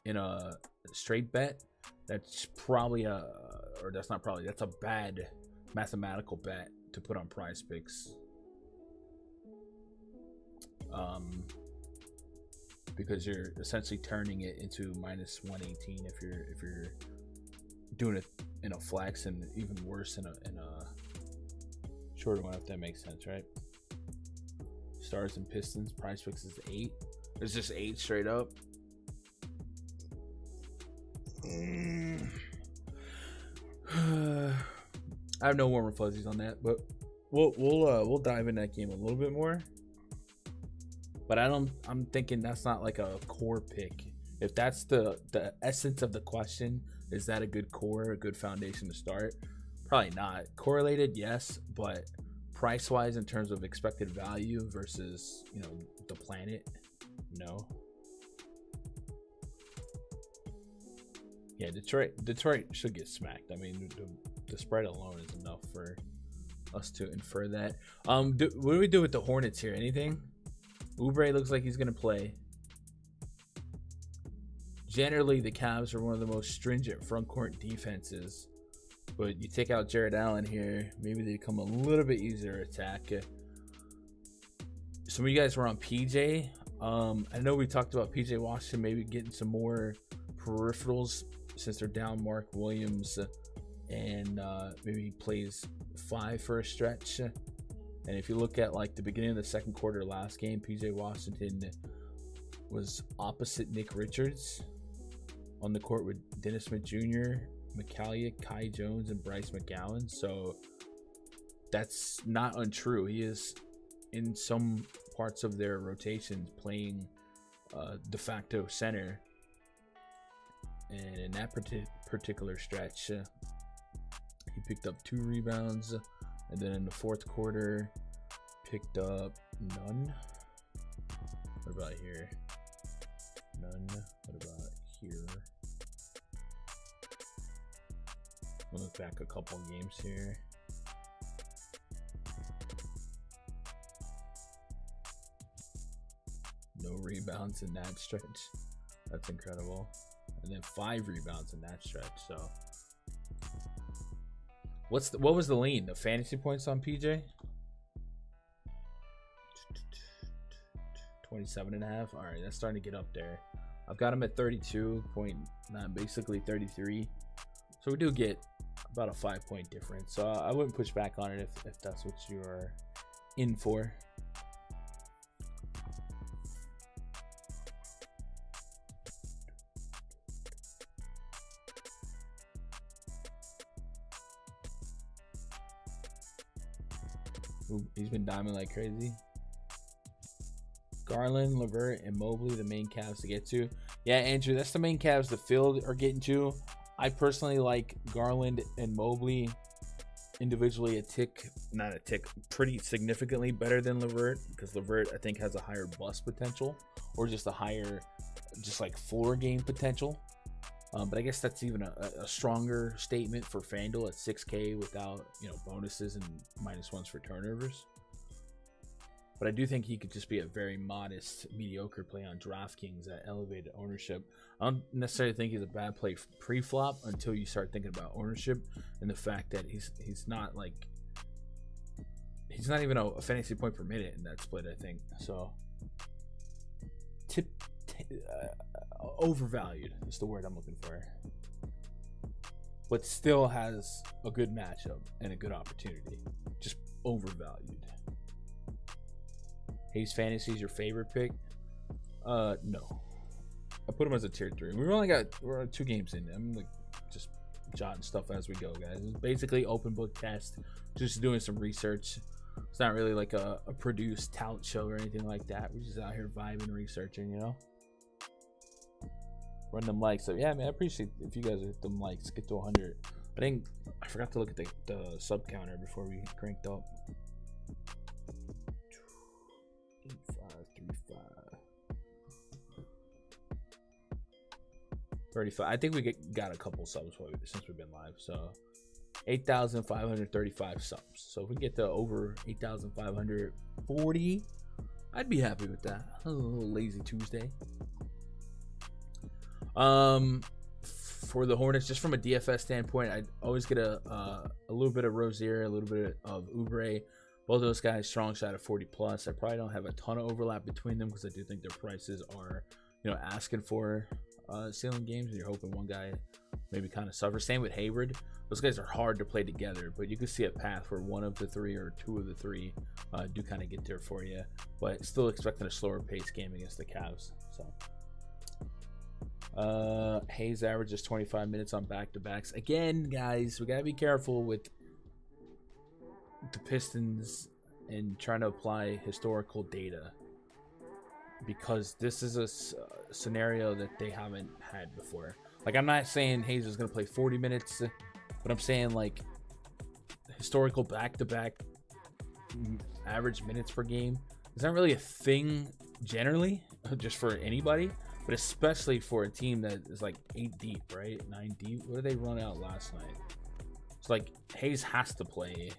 in a straight bet, that's probably that's a bad mathematical bet to put on PrizePicks. Because you're essentially turning it into minus 118 if you're doing it in a flex, and even worse in a shorter one, if that makes sense, right? Stars and Pistons, PrizePicks is 8. It's just 8 straight up. I have no warmer fuzzies on that, but we'll dive in that game a little bit more. But I'm thinking that's not like a core pick. If that's the essence of the question, is that a good core, a good foundation to start? Probably not. Correlated, yes, but price-wise in terms of expected value versus, the planet, no. Yeah, Detroit should get smacked. I mean, the spread alone is enough for us to infer that. What do we do with the Hornets here? Anything? Oubre looks like he's going to play. Generally, the Cavs are one of the most stringent front court defenses. But you take out Jared Allen here, maybe they become a little bit easier to attack. Some of you guys were on PJ. I know we talked about PJ Washington maybe getting some more peripherals since they're down Mark Williams. And maybe he plays 5 for a stretch. And if you look at like the beginning of the second quarter last game, PJ Washington was opposite Nick Richards on the court with Dennis Smith Jr., McCalliot, Kai Jones, and Bryce McGowan. So that's not untrue. He is in some parts of their rotations playing de facto center. And in that particular stretch, he picked up 2 rebounds. And then in the fourth quarter, picked up none. What about here? None. What about here? We'll look back a couple games here. No rebounds in that stretch. That's incredible. And then 5 rebounds in that stretch. So, what was the lean? The fantasy points on PJ? 27.5. All right, that's starting to get up there. I've got him at 32.9, basically 33. So we do get about a 5-point difference. So I wouldn't push back on it if that's what you are in for. Ooh, he's been diming like crazy. Garland, LeVert, and Mobley, the main Cavs to get to. Yeah, Andrew, that's the main Cavs the field are getting to. I personally like Garland and Mobley individually pretty significantly better than LeVert, because LeVert I think has a higher bust potential, or just a higher, just like floor game potential. But I guess that's even a stronger statement for FanDuel at 6K without, bonuses and -1s for turnovers. But I do think he could just be a very modest, mediocre play on DraftKings at elevated ownership. I don't necessarily think he's a bad play pre-flop until you start thinking about ownership and the fact that he's not even a fantasy point per minute in that split, I think. So overvalued is the word I'm looking for. But still has a good matchup and a good opportunity. Just overvalued. Hayes Fantasy is your favorite pick? No. I put him as a tier 3. We're 2 games in. I'm like just jotting stuff as we go, guys. It's basically open book test, just doing some research. It's not really like a produced talent show or anything like that. We're just out here vibing, researching, Run them likes. So yeah, man, I appreciate if you guys hit them likes. Get to 100. I forgot to look at the sub counter before we cranked up. 35. I think we got a couple subs since we've been live. So 8,535 subs. So if we get to over 8,540, I'd be happy with that. A little lazy Tuesday. For the Hornets, just from a DFS standpoint, I'd always get a little bit of Rozier, a little bit of Oubre. Both of those guys strong shot of 40 plus. I probably don't have a ton of overlap between them because I do think their prices are, asking for ceiling games, and you're hoping one guy maybe kind of suffers. Same with Hayward. Those guys are hard to play together, but you can see a path where one of the 3 or 2 of the 3 do kind of get there for you. But still expecting a slower pace game against the Cavs. So Hayes averages 25 minutes on back-to-backs. Again, guys, we gotta be careful with the Pistons and trying to apply historical data, because this is a scenario that they haven't had before. Like, I'm not saying Hayes is going to play 40 minutes, but I'm saying, like, historical back-to-back average minutes per game is not really a thing generally, just for anybody, but especially for a team that is, like, 8 deep, right? 9 deep. What did they run out last night? It's like, Hayes has to play.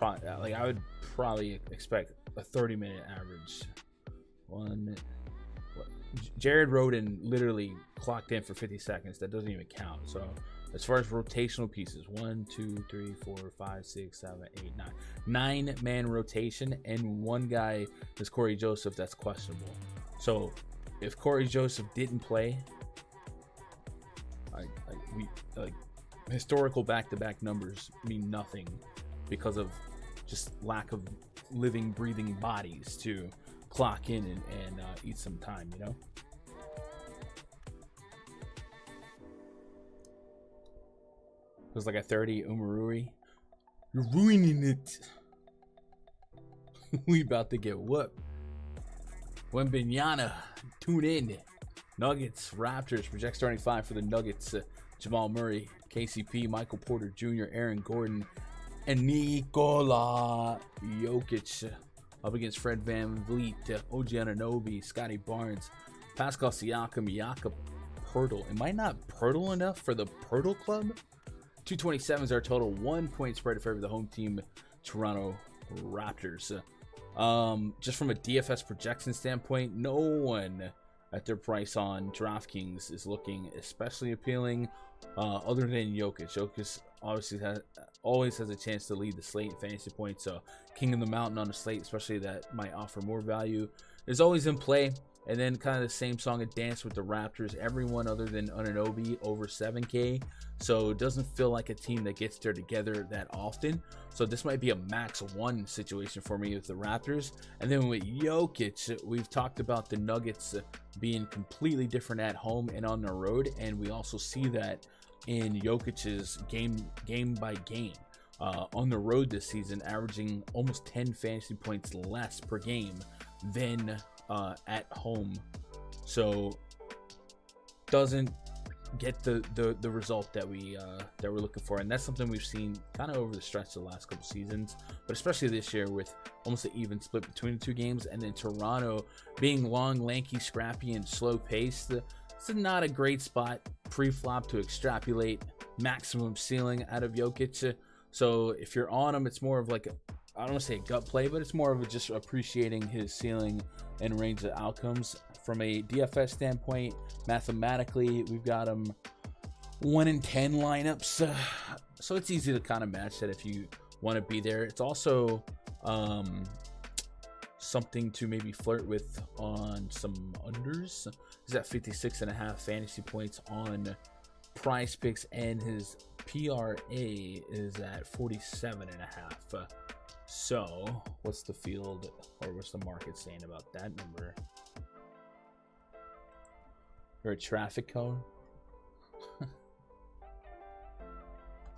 Like, I would probably expect a 30-minute average. Jared Rhoden literally clocked in for 50 seconds. That doesn't even count. So as far as rotational pieces, 1, 2, 3, 4, 5, 6, 7, 8, 9. 9-man rotation, and one guy is Corey Joseph that's questionable. So if Corey Joseph didn't play, historical back-to-back numbers mean nothing because of just lack of living, breathing bodies to clock in and eat some time, It was like a 30 Umarui. You're ruining it. We about to get whooped. Wembanyama, tune in. Nuggets, Raptors, project starting 5 for the Nuggets. Jamal Murray, KCP, Michael Porter Jr., Aaron Gordon, and Nikola Jokic up against Fred VanVleet, OG Anunoby, Scotty Barnes, Pascal Siakam, Jakob Poeltl. Am I not Poeltl enough for the Poeltl Club? 227 is our total 1-point spread in favor of the home team, Toronto Raptors. Just from a DFS projection standpoint, no one at their price on DraftKings is looking especially appealing, other than Jokic. Jokic obviously always has a chance to lead the slate in fantasy points, so King of the Mountain on a slate, especially that might offer more value, is always in play. And then kind of the same song and dance with the Raptors. Everyone other than Anunoby over 7K. So it doesn't feel like a team that gets there together that often. So this might be a max 1 situation for me with the Raptors. And then with Jokic, we've talked about the Nuggets being completely different at home and on the road. And we also see that in Jokic's game by game. On the road this season, averaging almost 10 fantasy points less per game than at home, so doesn't get the result that we're looking for. And that's something we've seen kind of over the stretch of the last couple seasons, but especially this year with almost an even split between the two games. And then Toronto being long, lanky, scrappy, and slow paced, it's not a great spot pre-flop to extrapolate maximum ceiling out of Jokic. So if you're on him, it's more of like I don't want to say a gut play, but it's more of just appreciating his ceiling and range of outcomes. From a DFS standpoint, mathematically, we've got him 1 in 10 lineups. So it's easy to kind of match that if you want to be there. It's also something to maybe flirt with on some unders. He's at 56.5 fantasy points on PrizePicks, and his PRA is at 47.5. So, what's the field or what's the market saying about that number? You're a traffic cone?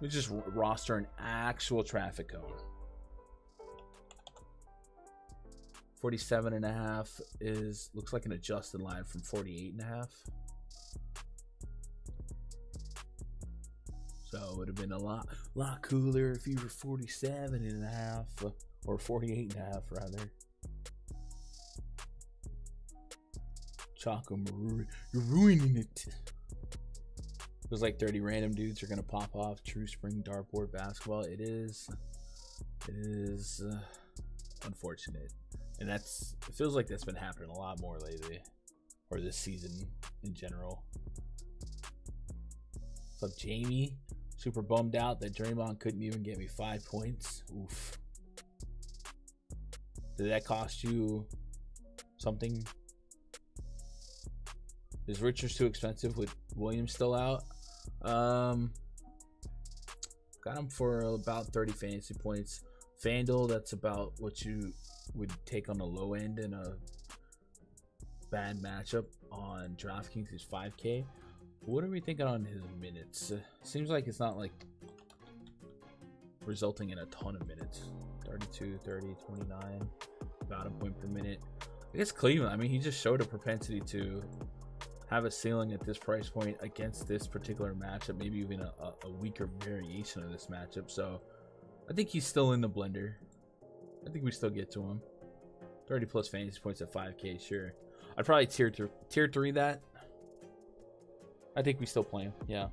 We just roster an actual traffic cone. 47.5 looks like an adjusted line from 48.5. So it would have been a lot cooler if you were 47.5 or 48.5 rather. Choco Maru, you're ruining it. There's like 30 random dudes are gonna pop off. True spring dartboard basketball. It is unfortunate, and it feels like that's been happening a lot more lately, or this season in general. What's up, Jamie? Super bummed out that Draymond couldn't even get me 5 points. Oof. Did that cost you something? Is Richards too expensive with Williams still out? Got him for about 30 fantasy points. FanDuel, that's about what you would take on the low end in a bad matchup. On DraftKings, he's 5K. What are we thinking on his minutes? Seems like it's not like resulting in a ton of minutes. 32, 30, 29, about a point per minute. I guess Cleveland, I mean, he just showed a propensity to have a ceiling at this price point against this particular matchup, maybe even a weaker variation of this matchup. So I think he's still in the blender. I think we still get to him. 30 plus fantasy points at 5K, sure. I'd probably tier 3 that. I think we still play him, yeah.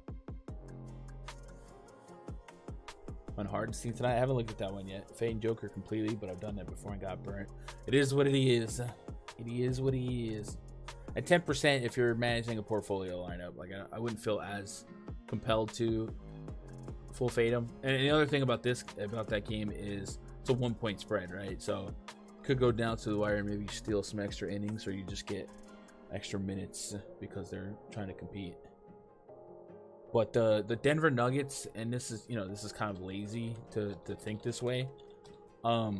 On Hardenstein tonight, I haven't looked at that one yet. Fade Joker completely, but I've done that before and got burnt. It is what it is. It is what it is. At 10%, if you're managing a portfolio lineup, like I wouldn't feel as compelled to full fade him. And the other thing about that game is it's a 1 point spread, right? So could go down to the wire and maybe steal some extra innings, or you just get extra minutes because they're trying to compete. But the Denver Nuggets, and this is kind of lazy to think this way. Out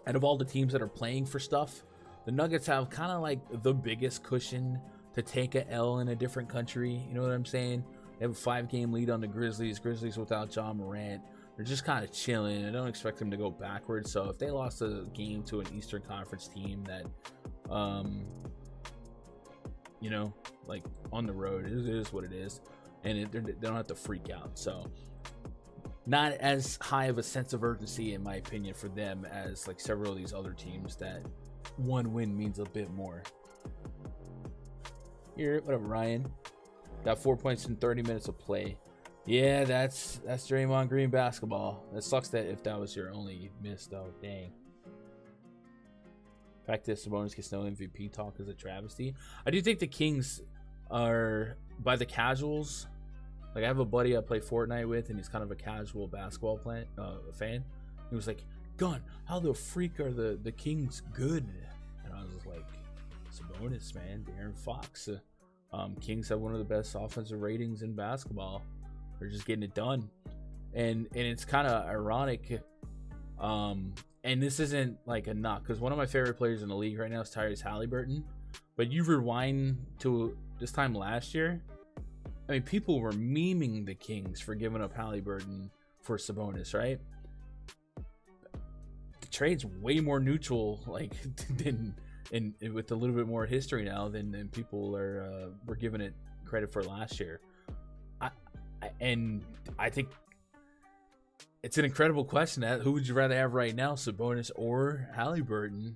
of all the teams that are playing for stuff, the Nuggets have kind of like the biggest cushion to take a L in a different country. You know what I'm saying? They have a 5-game lead on the Grizzlies. Grizzlies without John Morant. They're just kind of chilling. I don't expect them to go backwards. So if they lost a game to an Eastern Conference team that, like on the road, it is what it is. And they don't have to freak out. So not as high of a sense of urgency, in my opinion, for them as like several of these other teams that one win means a bit more. Here, what up, Ryan? Got 4 points in 30 minutes of play. Yeah, that's Draymond Green basketball. That sucks that if that was your only miss, though. Dang. fact that Sabonis gets no MVP talk is a travesty. I do think the Kings are, by the casuals, like I have a buddy I play Fortnite with, and he's kind of a casual basketball fan. He was like, "Gun, how the freak are the Kings good?" And I was just like, Sabonis, man, De'Aaron Fox. Kings have one of the best offensive ratings in basketball. They're just getting it done, and it's kind of ironic. And this isn't like a knock, because one of my favorite players in the league right now is Tyrese Halliburton. But you rewind to this time last year, I mean, people were memeing the Kings for giving up Halliburton for Sabonis, right? The trade's way more neutral, like, than, and with a little bit more history now than people were giving it credit for last year. I think it's an incredible question. Who would you rather have right now, Sabonis or Halliburton?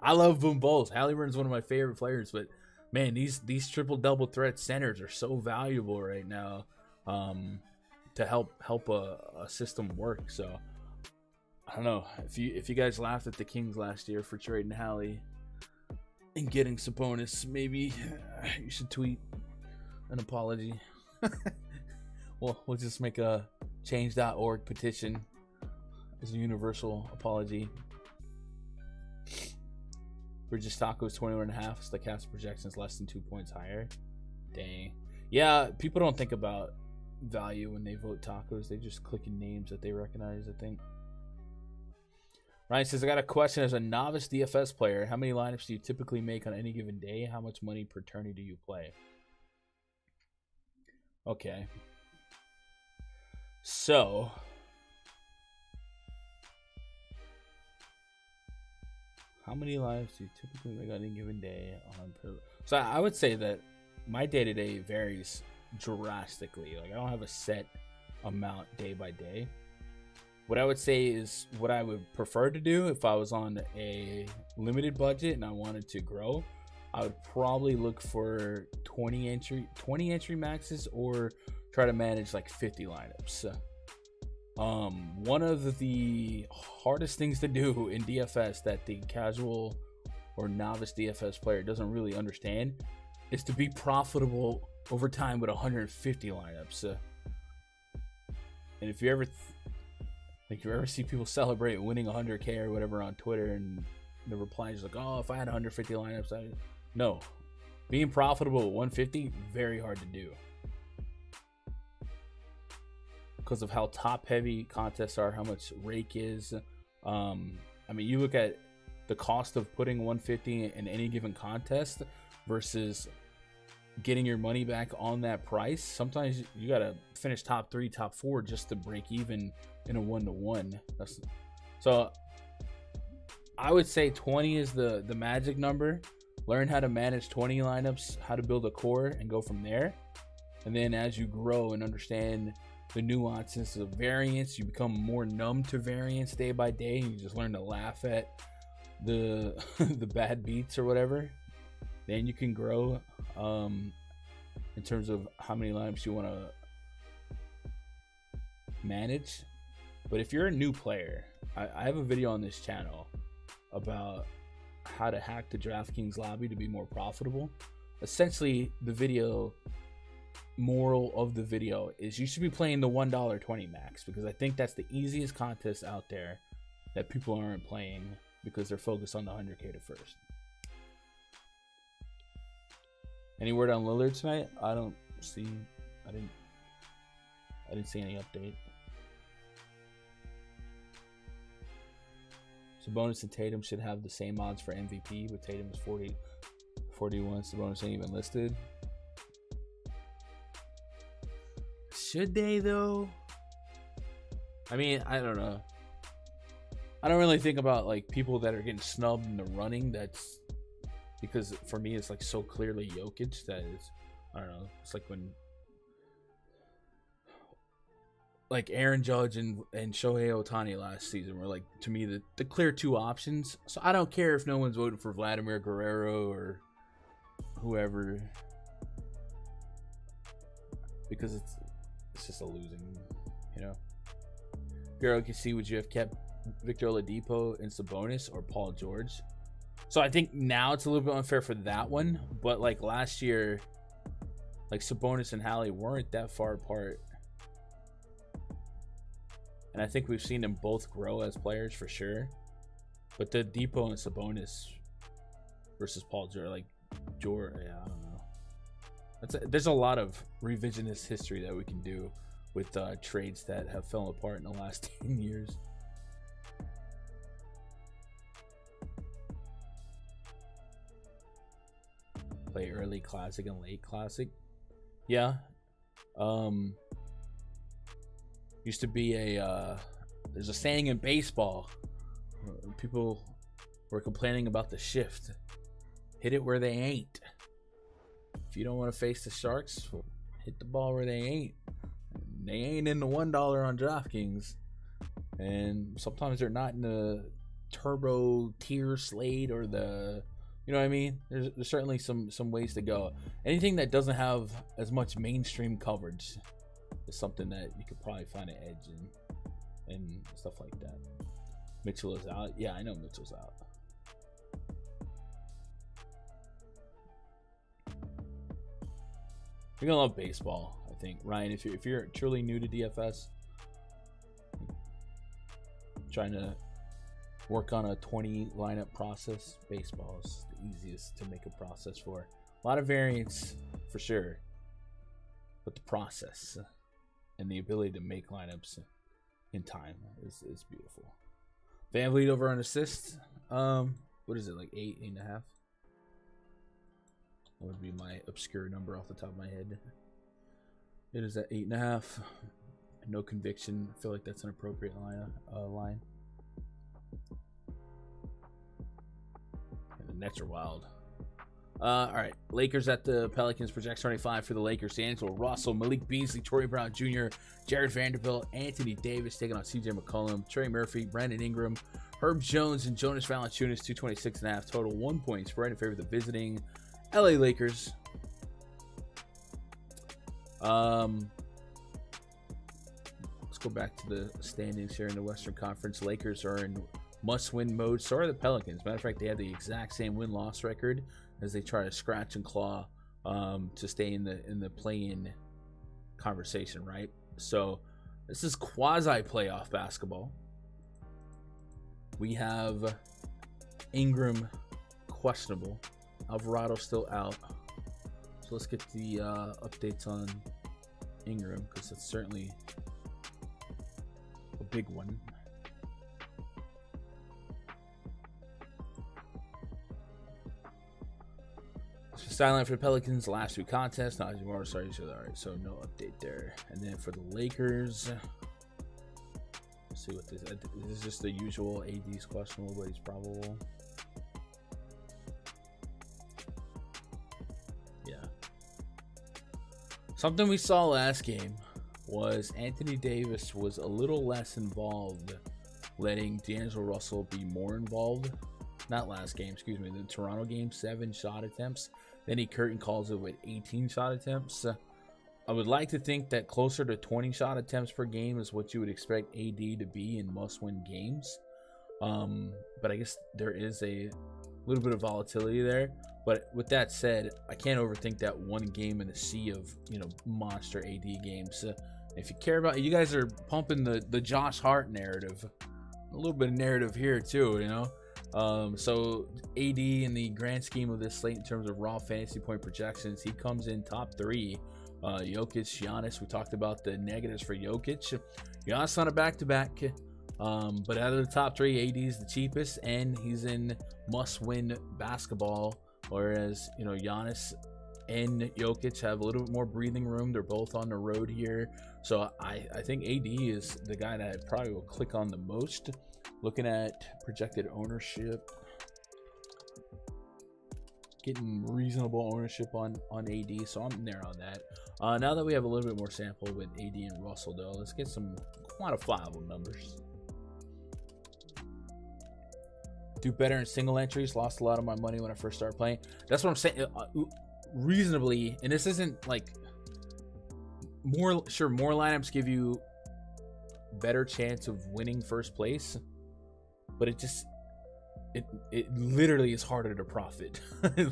I love them both. Halliburton's one of my favorite players, but man, these triple-double threat centers are so valuable right now to help a system work. So I don't know if you guys laughed at the Kings last year for trading Hallie and getting Sabonis, maybe you should tweet an apology. Well, we'll just make a change.org petition as a universal apology. Bridges Tacos 21.5. So the cast projections less than 2 points higher. Dang. Yeah, people don't think about value when they vote tacos. They just click in names that they recognize, I think. Ryan says, I got a question. As a novice DFS player, how many lineups do you typically make on any given day? How much money per tourney do you play? Okay. So, how many lives do you typically make on any given day? So I would say that my day-to-day varies drastically. Like, I don't have a set amount day by day. What I would say is what I would prefer to do if I was on a limited budget and I wanted to grow. I would probably look for 20 entry maxes, or try to manage like 50 lineups. One of the hardest things to do in DFS that the casual or novice DFS player doesn't really understand is to be profitable over time with 150 lineups. And if you ever see people celebrate winning 100K or whatever on Twitter, and the reply is like, "Oh, if I had 150 lineups," no. Being profitable at 150, very hard to do, because of how top heavy contests are, how much rake is. I mean, you look at the cost of putting 150 in any given contest versus getting your money back on that price. Sometimes you gotta finish top 3, top 4 just to break even in a 1-to-1. So I would say 20 is the magic number. Learn how to manage 20 lineups, how to build a core, and go from there. And then as you grow and understand the nuances of variance, you become more numb to variance day by day. You just learn to laugh at the the bad beats or whatever. Then you can grow in terms of how many lineups you want to manage. But if you're a new player, I have a video on this channel about how to hack the DraftKings lobby to be more profitable. Essentially, the moral of the video is you should be playing the $1.20 max, because I think that's the easiest contest out there that people aren't playing because they're focused on the 100K to first. Any word on Lillard tonight? I didn't see any update. Sabonis and Tatum should have the same odds for MVP, but Tatum is 41. Sabonis ain't even listed. Should they, though? I mean, I don't know. I don't really think about like people that are getting snubbed in the running. That's because for me it's like so clearly Jokic that it's, I don't know. It's like when like Aaron Judge and Shohei Ohtani last season were like, to me, the clear two options. So I don't care if no one's voting for Vladimir Guerrero or whoever, because it's just a losing, you know. Guerrero can see, would you have kept Victor Oladipo and Sabonis or Paul George. So I think now it's a little bit unfair for that one. But like last year, like Sabonis and Hallie weren't that far apart. And I think we've seen them both grow as players for sure. But the Depot and Sabonis versus Paul George, like George, yeah, I don't know. There's a lot of revisionist history that we can do with trades that have fallen apart in the last 10 years. Play early classic and late classic. Yeah. Used to be there's a saying in baseball. People were complaining about the shift. Hit it where they ain't. If you don't want to face the Sharks, hit the ball where they ain't. They ain't in the $1 on DraftKings. And sometimes they're not in the turbo tier slate or the, you know what I mean? There's certainly some ways to go. Anything that doesn't have as much mainstream coverage is something that you could probably find an edge in and stuff like that. Mitchell is out. Yeah, I know Mitchell's out. You're gonna love baseball, I think, Ryan. If you're truly new to DFS, trying to work on a 20 lineup process, baseball is the easiest to make a process for. A lot of variance for sure, but the process and the ability to make lineups in time is beautiful. Van Vliet over on assists. What is it, like 8.5? That would be my obscure number off the top of my head. It is at 8.5. No conviction. I feel like that's an appropriate line. And the Nets are wild. All right, Lakers at the Pelicans. Project 25 for the Lakers. D'Angelo Russell, Malik Beasley, Torrey Brown Jr., Jared Vanderbilt, Anthony Davis taking on CJ McCollum, Trey Murphy, Brandon Ingram, Herb Jones, and Jonas Valanciunas. 226.5 total. 1 point spread in favor of the visiting LA Lakers. Let's go back to the standings here in the Western Conference. Lakers are in must-win mode. So are the Pelicans. Matter of fact, they have the exact same win-loss record as they try to scratch and claw to stay in the play-in conversation, right? So this is quasi-playoff basketball. We have Ingram questionable. Alvarado still out. So let's get the updates on Ingram, because it's certainly a big one. Sideline for the Pelicans, last two contests. Not anymore. Sorry, so all right. So no update there. And then for the Lakers, let's see what this is. Just the usual. AD's questionable, but he's probable. Yeah. Something we saw last game was Anthony Davis was a little less involved, letting D'Angelo Russell be more involved. Not last game, excuse me. The Toronto game, 7 shot attempts. Then he curtain calls it with 18 shot attempts. I would like to think that closer to 20 shot attempts per game is what you would expect AD to be in must-win games. But I guess there is a little bit of volatility there. But with that said, I can't overthink that one game in a sea of, monster AD games. If you care about, you guys are pumping the Josh Hart narrative. A little bit of narrative here too, So AD in the grand scheme of this slate in terms of raw fantasy point projections, he comes in top 3. Jokic, Giannis, we talked about the negatives for Jokic. Giannis on a back-to-back, but out of the top 3, AD is the cheapest, and he's in must-win basketball, whereas Giannis and Jokic have a little bit more breathing room. They're both on the road here, so I think AD is the guy that I probably will click on the most. Looking at projected ownership, getting reasonable ownership on AD, so I'm there on that. Now that we have a little bit more sample with AD and Russell, though, let's get some quantifiable numbers. Do better in single entries. Lost a lot of my money when I first started playing. That's what I'm saying. Reasonably, and this isn't like more lineups give you better chance of winning first place. but it literally is harder to profit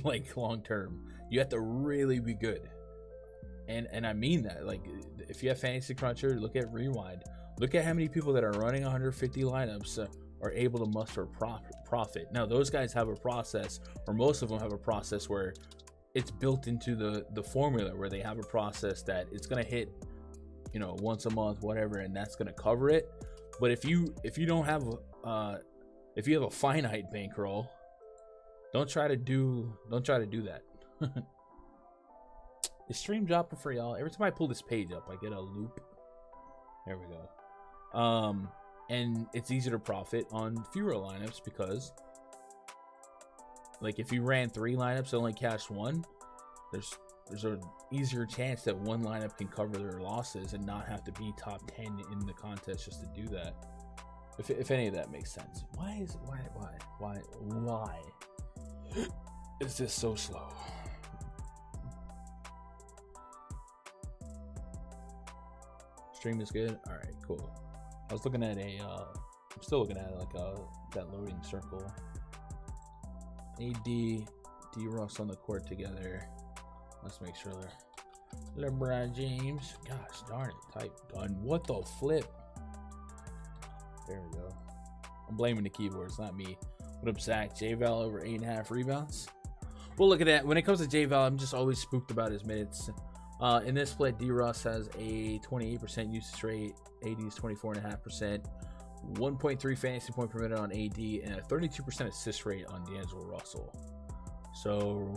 like long term. You have to really be good, and I mean that. Like, if you have Fantasy Cruncher, look at Rewind. Look at how many people that are running 150 lineups are able to muster a profit. Now, those guys have a process, or most of them have a process where it's built into the formula, where they have a process that it's going to hit, you know, once a month, whatever, and that's going to cover it. But if you don't have if you have a finite bankroll, don't try to do that. Is stream dropping for y'all? Every time I pull this page up, I get a loop. There we go. And it's easier to profit on fewer lineups because, like, if you ran 3 lineups and only cashed 1, there's an easier chance that one lineup can cover their losses and not have to be top 10 in the contest just to do that. If any of that makes sense. Why is this so slow? Stream is good. All right, cool. I was looking at I'm still looking at that loading circle. AD, D-Russ on the court together. Let's make sure they're LeBron James. Gosh darn it, type done. What the flip? There we go. I'm blaming the keyboard. It's not me. What up, Zach? J-Val over 8.5 rebounds. Well, look at that. When it comes to J-Val, I'm just always spooked about his minutes. In this split, D-Russ has a 28% usage rate. AD is 24.5%. 1.3 fantasy point per minute on AD, and a 32% assist rate on D'Angelo Russell. So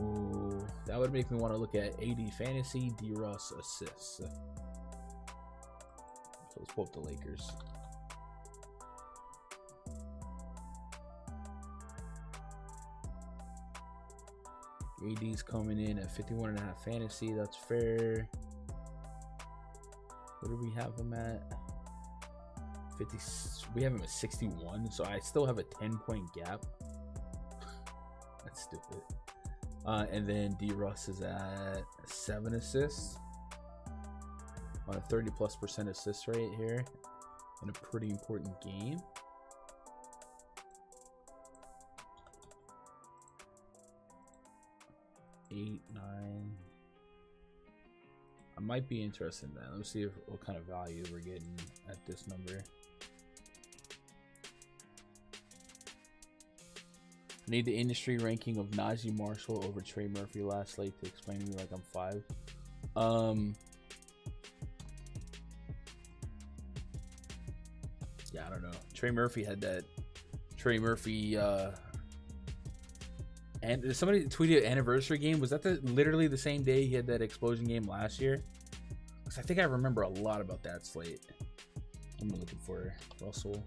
that would make me want to look at AD fantasy, D-Russ assists. So let's pull up the Lakers. AD's coming in at 51.5 fantasy. That's fair. What do we have him at? 50. We have him at 61, so I still have a 10-point gap. That's stupid. And then D-Russ is at 7 assists on a 30+% assist rate here in a pretty important game. 8, 9. I might be interested in that. Let's see what kind of value we're getting at this number. I need the industry ranking of Najee Marshall over Trey Murphy last slate to explain to me like I'm 5. Yeah, I don't know. Trey Murphy had that. Trey Murphy, and somebody tweeted anniversary game. Was that literally the same day he had that explosion game last year? Because I think I remember a lot about that slate. I'm looking for Russell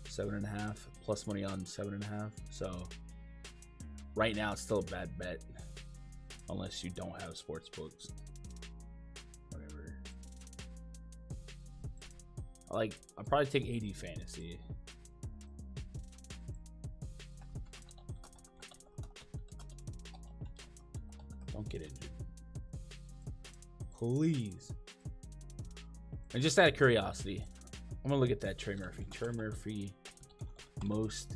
7.5 plus money on 7.5. So right now it's still a bad bet unless you don't have sports books. Whatever. I'll probably take 80 fantasy. Don't get injured, please. And just out of curiosity, I'm gonna look at that Trey Murphy. Trey Murphy most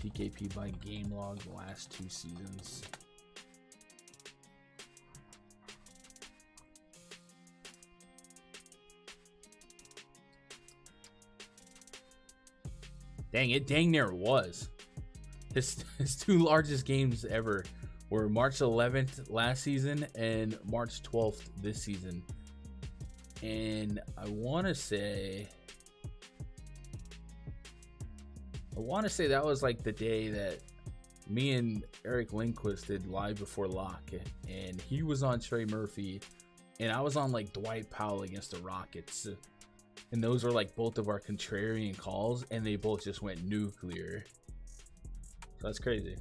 PKP by game log the last 2 seasons. Dang, it dang near was. His 2 largest games ever were March 11th last season and March 12th this season. And I want to say that was like the day that me and Eric Lindquist did Live Before Lock, and he was on Trey Murphy and I was on like Dwight Powell against the Rockets, and those were like both of our contrarian calls, and they both just went nuclear. So that's crazy.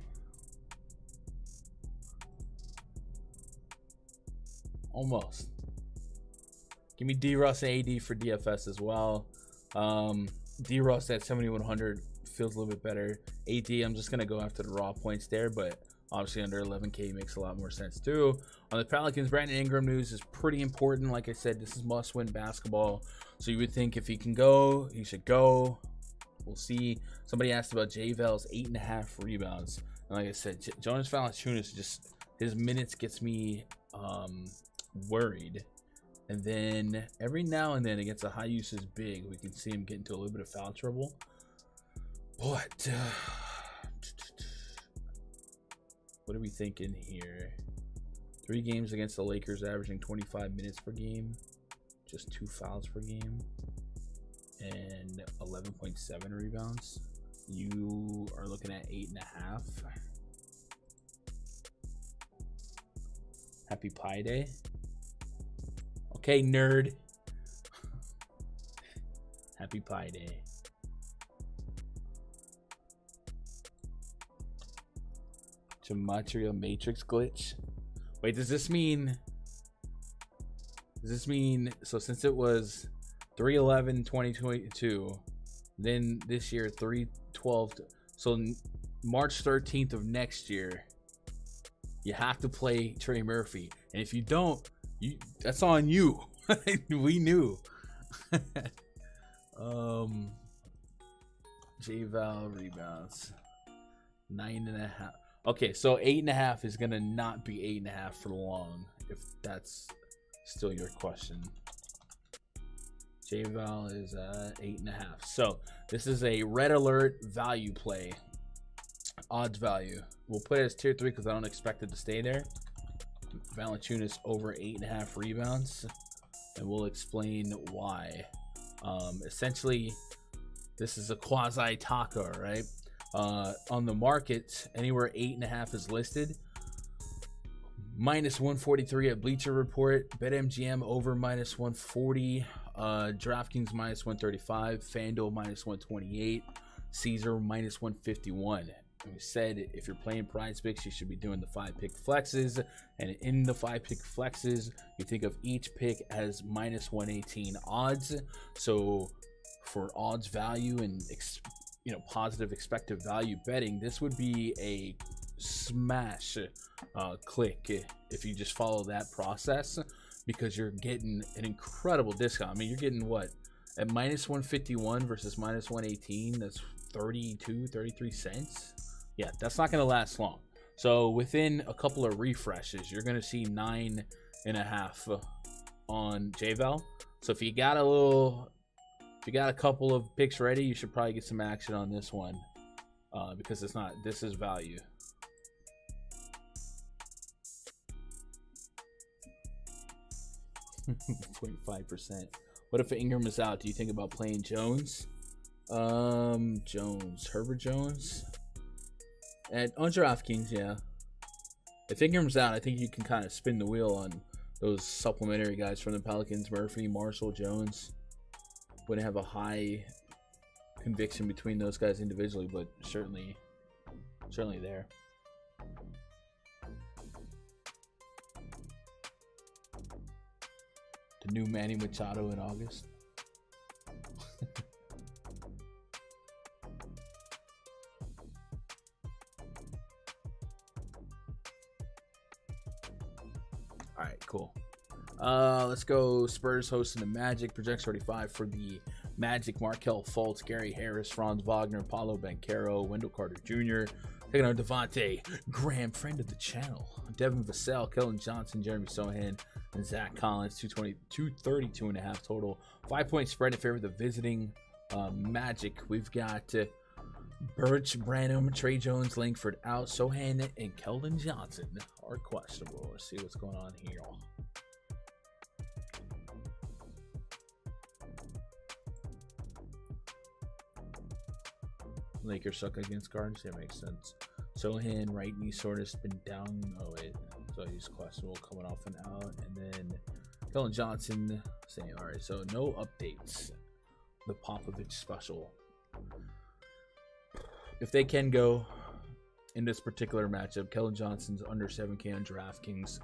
Almost. Give me D-Russ and AD for DFS as well. D-Russ at 7,100 feels a little bit better. AD, I'm just going to go after the raw points there, but obviously under 11K makes a lot more sense too. On the Pelicans, Brandon Ingram news is pretty important. Like I said, this is must-win basketball. So you would think if he can go, he should go. We'll see. Somebody asked about JVL's 8.5 rebounds. And like I said, Jonas Valanciunas, just his minutes gets me worried. And then every now and then against a high usage big, we can see him get into a little bit of foul trouble. But what are we thinking here? 3 games against the Lakers, averaging 25 minutes per game, just 2 fouls per game, and 11.7 rebounds. You are looking at 8.5. Happy Pie Day. Okay, nerd. Happy Pie Day. Gematria Matrix glitch. Wait, does this mean so since it was 3/11/2022, then this year 3/12, so March 13th of next year, you have to play Trey Murphy, and if you don't, that's on you. We knew. J-Val rebounds 9.5. Okay, so 8.5 is gonna not be 8.5 for long, if that's still your question. J-Val is 8.5. So this is a red alert value play. Odds value. We'll put it as tier 3 because I don't expect it to stay there. Valanciunas over 8.5 rebounds, and we'll explain why. Essentially, this is a quasi taco, right? On the market, anywhere 8.5 is listed. -143 at Bleacher Report. BetMGM over -140. DraftKings -135. FanDuel -128. Caesar -151. And we said if you're playing PrizePicks, you should be doing the 5-pick flexes. And in the 5-pick flexes, you think of each pick as -118 odds. So for odds value and positive expected value betting, this would be a smash click if you just follow that process, because you're getting an incredible discount. I mean, you're getting what at -151 versus -118. That's 33 cents. Yeah, that's not going to last long. So within a couple of refreshes, you're going to see 9.5 on JVal. So if you got a couple of picks ready, you should probably get some action on this one, because this is value. .5%. What if Ingram is out? Do you think about playing Jones? Herbert Jones on DraftKings, yeah. If Ingram's out, I think you can kind of spin the wheel on those supplementary guys from the Pelicans: Murphy, Marshall, Jones. Wouldn't have a high conviction between those guys individually, but certainly there. The new Manny Machado in August. All right, cool. Let's go. Spurs hosting the Magic. Projects 35 for the Magic. Markelle Fultz, Gary Harris, Franz Wagner, Paulo Banchero, Wendell Carter Jr. Taking on Devontae Graham, friend of the channel. Devin Vassell, Keldon Johnson, Jeremy Sohan, and Zach Collins. 232.5 total. 5-point spread in favor of the visiting Magic. We've got Birch, Branham, Trey Jones, Langford out. Sohan and Keldon Johnson are questionable. Let's see what's going on here. Lakers suck against guards. That makes sense. Sohan, right knee sort of been down. Oh wait, so he's questionable coming off and out. And then Keldon Johnson saying, all right, so no updates. The Popovich special. If they can go in this particular matchup, Keldon Johnson's under 7K on DraftKings.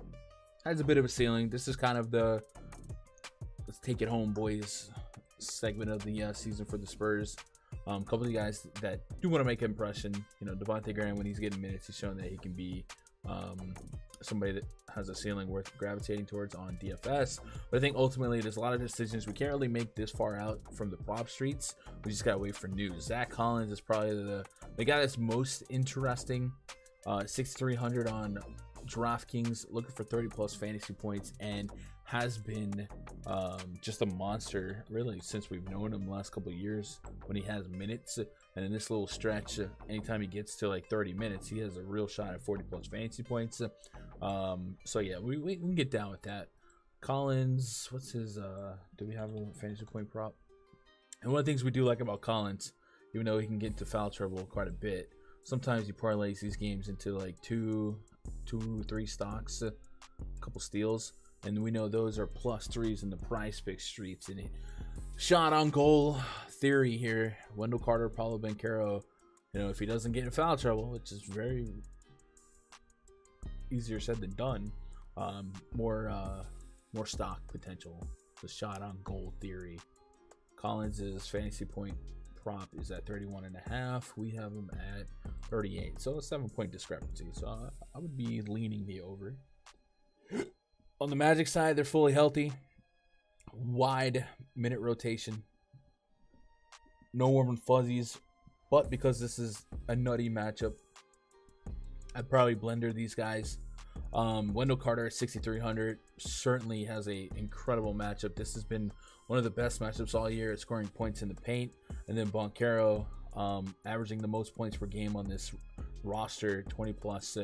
Has a bit of a ceiling. This is kind of the let's take it home, boys segment of the season for the Spurs. A couple of the guys that do want to make an impression. Devontae Graham, when he's getting minutes, he's showing that he can be Somebody that has a ceiling worth gravitating towards on DFS. But I think ultimately there's a lot of decisions we can't really make this far out from the prop streets. We just gotta wait for news. Zach Collins is probably the guy that's most interesting. 6,300 on DraftKings, looking for 30 plus fantasy points, and has been just a monster really since we've known him the last couple of years when he has minutes. And in this little stretch, anytime he gets to like 30 minutes, he has a real shot at 40 plus fantasy points. So yeah, we can get down with that. Collins, what's his do we have a fantasy point prop? And one of the things we do like about Collins, even though he can get into foul trouble quite a bit, sometimes he parlays these games into like two, 3 stocks, a couple steals, and we know those are +3s in the PrizePicks streets. And shot on goal theory here, Wendell Carter, Paulo Banchero, if he doesn't get in foul trouble, which is very easier said than done, more stock potential. The shot on goal theory. Collins's fantasy point prop is at 31.5. We have him at 38, so a 7-point discrepancy. So I would be leaning the over. On the Magic side, they're fully healthy, wide minute rotation, no warm and fuzzies, but because this is a nutty matchup, I'd probably blender these guys. Wendell Carter at 6,300 certainly has a incredible matchup. This has been one of the best matchups all year at scoring points in the paint. And then Banchero, averaging the most points per game on this roster, 20 plus,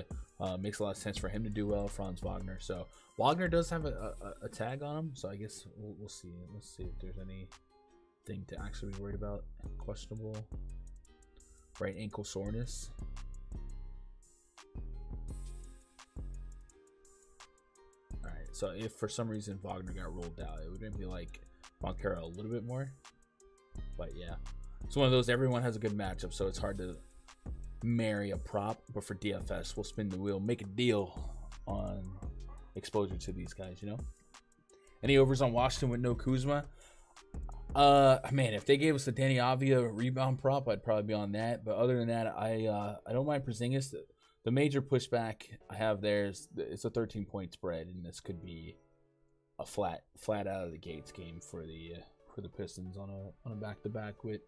makes a lot of sense for him to do well. Franz Wagner. So Wagner does have a tag on him, so I guess we'll see. Let's see if there's anything to actually be worried about. Questionable right ankle soreness. Alright, so if for some reason Wagner got rolled out, it would maybe like Banchero a little bit more. But yeah, it's one of those, everyone has a good matchup, so it's hard to marry a prop. But for DFS, we'll spin the wheel, make a deal on exposure to these guys, Any overs on Washington with no Kuzma? Man, if they gave us the Danny Avia rebound prop, I'd probably be on that. But other than that, I don't mind Porzingis. The major pushback I have there is it's a 13-point spread, and this could be a flat out of the gates game for the Pistons on a back-to-back with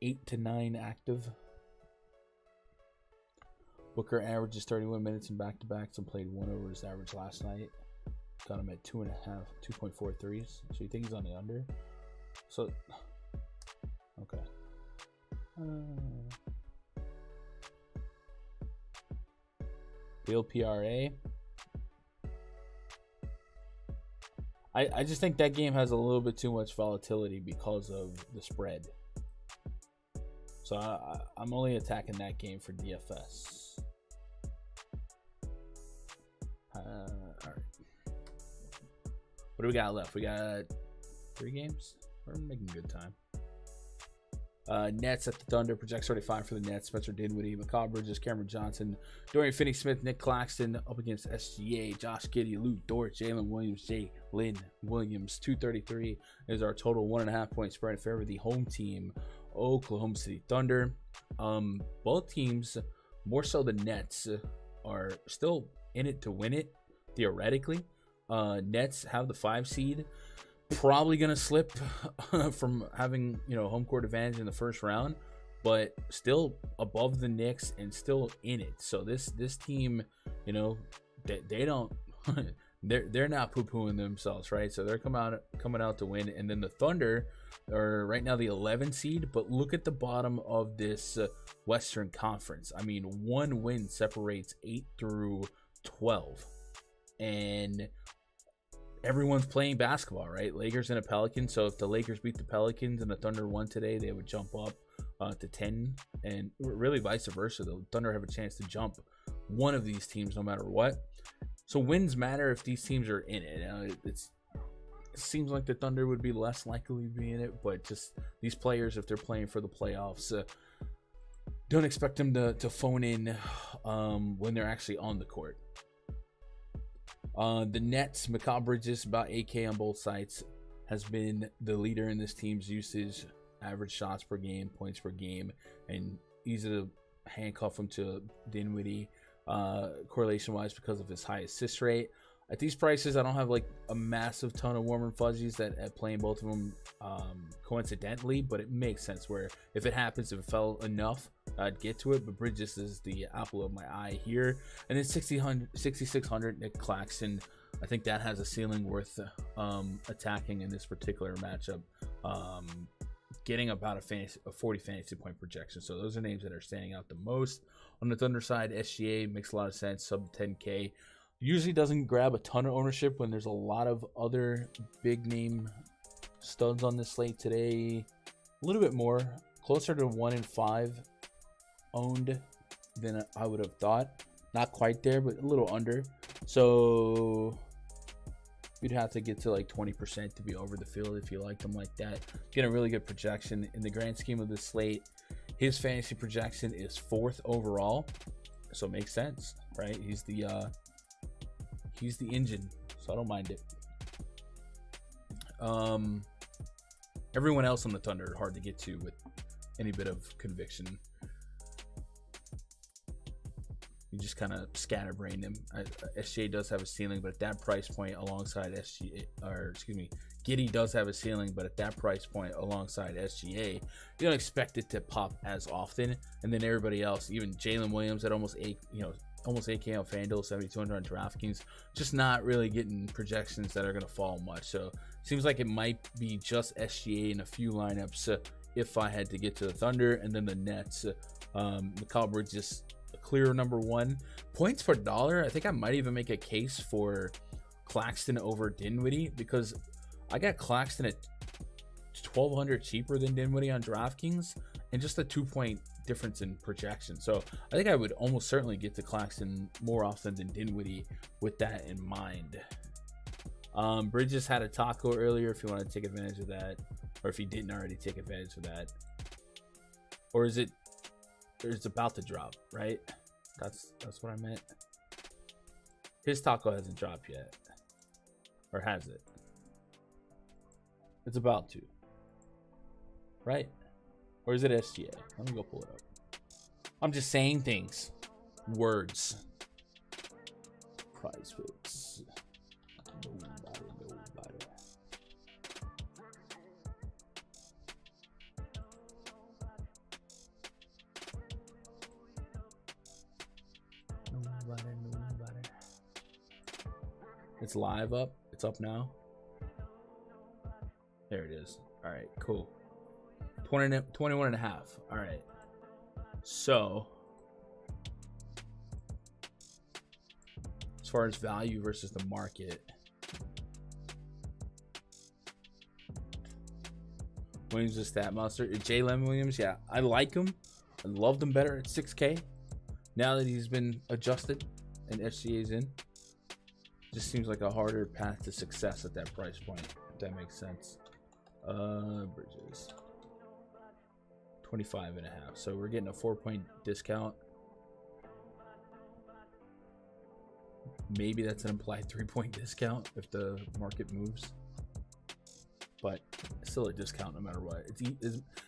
8 to 9 active. Booker averages 31 minutes in back-to-backs and played 1 over his average last night. Got him at 2.4 threes. So you think he's on the under? So, okay. Real PRA. I just think that game has a little bit too much volatility because of the spread. So I'm only attacking that game for DFS. All right. What do we got left? We got 3 games. We're making good time. Nets at the Thunder, projects 35 for the Nets. Spencer Dinwiddie, McCall Bridges, Cameron Johnson, Dorian Finney-Smith, Nick Claxton up against SGA, Josh Giddey, Lou Dort, Jalen Williams, Jalen Williams. 233 is our total 1.5 point spread in favor of the home team, Oklahoma City Thunder. Both teams, more so the Nets, are still in it to win it, theoretically. Nets have the 5 seed. Probably gonna slip from having home court advantage in the first round, but still above the Knicks and still in it. So this team, they don't they're not poo-pooing themselves, right? So they're coming out to win. And then the Thunder are right now the 11 seed, but look at the bottom of this Western Conference. I mean, 1 win separates 8 through 12, and everyone's playing basketball, right? Lakers and a Pelicans. So if the Lakers beat the Pelicans and the Thunder won today, they would jump up to 10, and really vice versa. The Thunder have a chance to jump one of these teams no matter what. So wins matter if these teams are in it. It seems like the Thunder would be less likely to be in it, but just these players, if they're playing for the playoffs, don't expect them to phone in when they're actually on the court. The Nets, Mikal Bridges, about 8K on both sides, has been the leader in this team's usage, average shots per game, points per game, and easy to handcuff him to Dinwiddie. correlation-wise because of his high assist rate. At these prices, I don't have like a massive ton of warm and fuzzies at playing both of them coincidentally, but it makes sense where if it happens, if it fell enough, I'd get to it. But Bridges is the apple of my eye here. And then 6,600 Nick Claxton. I think that has a ceiling worth attacking in this particular matchup. Getting about a 40 fantasy point projection. So those are names that are standing out the most. On the Thunder side, SGA makes a lot of sense, sub 10K. Usually doesn't grab a ton of ownership when there's a lot of other big name studs on this slate today. A little bit more, closer to 1 in 5 owned than I would have thought. Not quite there, but a little under. So you'd have to get to like 20% to be over the field if you like them like that. Get a really good projection. In the grand scheme of this slate, his fantasy projection is 4th overall. So it makes sense, right? He's the engine, so I don't mind it. Everyone else on the Thunder hard to get to with any bit of conviction. You just kind of scatterbrain them. SGA does have a ceiling, but at that price point alongside Giddey does have a ceiling, but at that price point alongside SGA, you don't expect it to pop as often. And then everybody else, even Jalen Williams at almost 8K on FanDuel, 7,200 on DraftKings, just not really getting projections that are going to fall much. So it seems like it might be just SGA in a few lineups if I had to get to the Thunder. And then the Nets, Mikal Bridges, a clear number 1. Points per dollar, I think I might even make a case for Claxton over Dinwiddie, because I got Claxton at 1,200 cheaper than Dinwiddie on DraftKings, and just a 2-point difference in projection. So I think I would almost certainly get to Claxton more often than Dinwiddie with that in mind. Bridges had a taco earlier if you want to take advantage of that, or if you didn't already take advantage of that. Or is it, it's about to drop, right? That's what I meant. His taco hasn't dropped yet. Or has it? It's about to. Right? Or is it SGA? Let me go pull it up. I'm just saying things. Words. PrizePicks. Nobody. It's live up. It's up now. There it is. All right, cool. 21 and a half. All right. So, as far as value versus the market, Williams is stat monster. Jalen Williams, yeah, I like him. I loved him better at 6K. Now that he's been adjusted and SGA's in, just seems like a harder path to success at that price point, if that makes sense. Bridges. 25 and a half. So we're getting a 4-point discount. Maybe that's an implied 3-point discount if the market moves. But still a discount no matter what.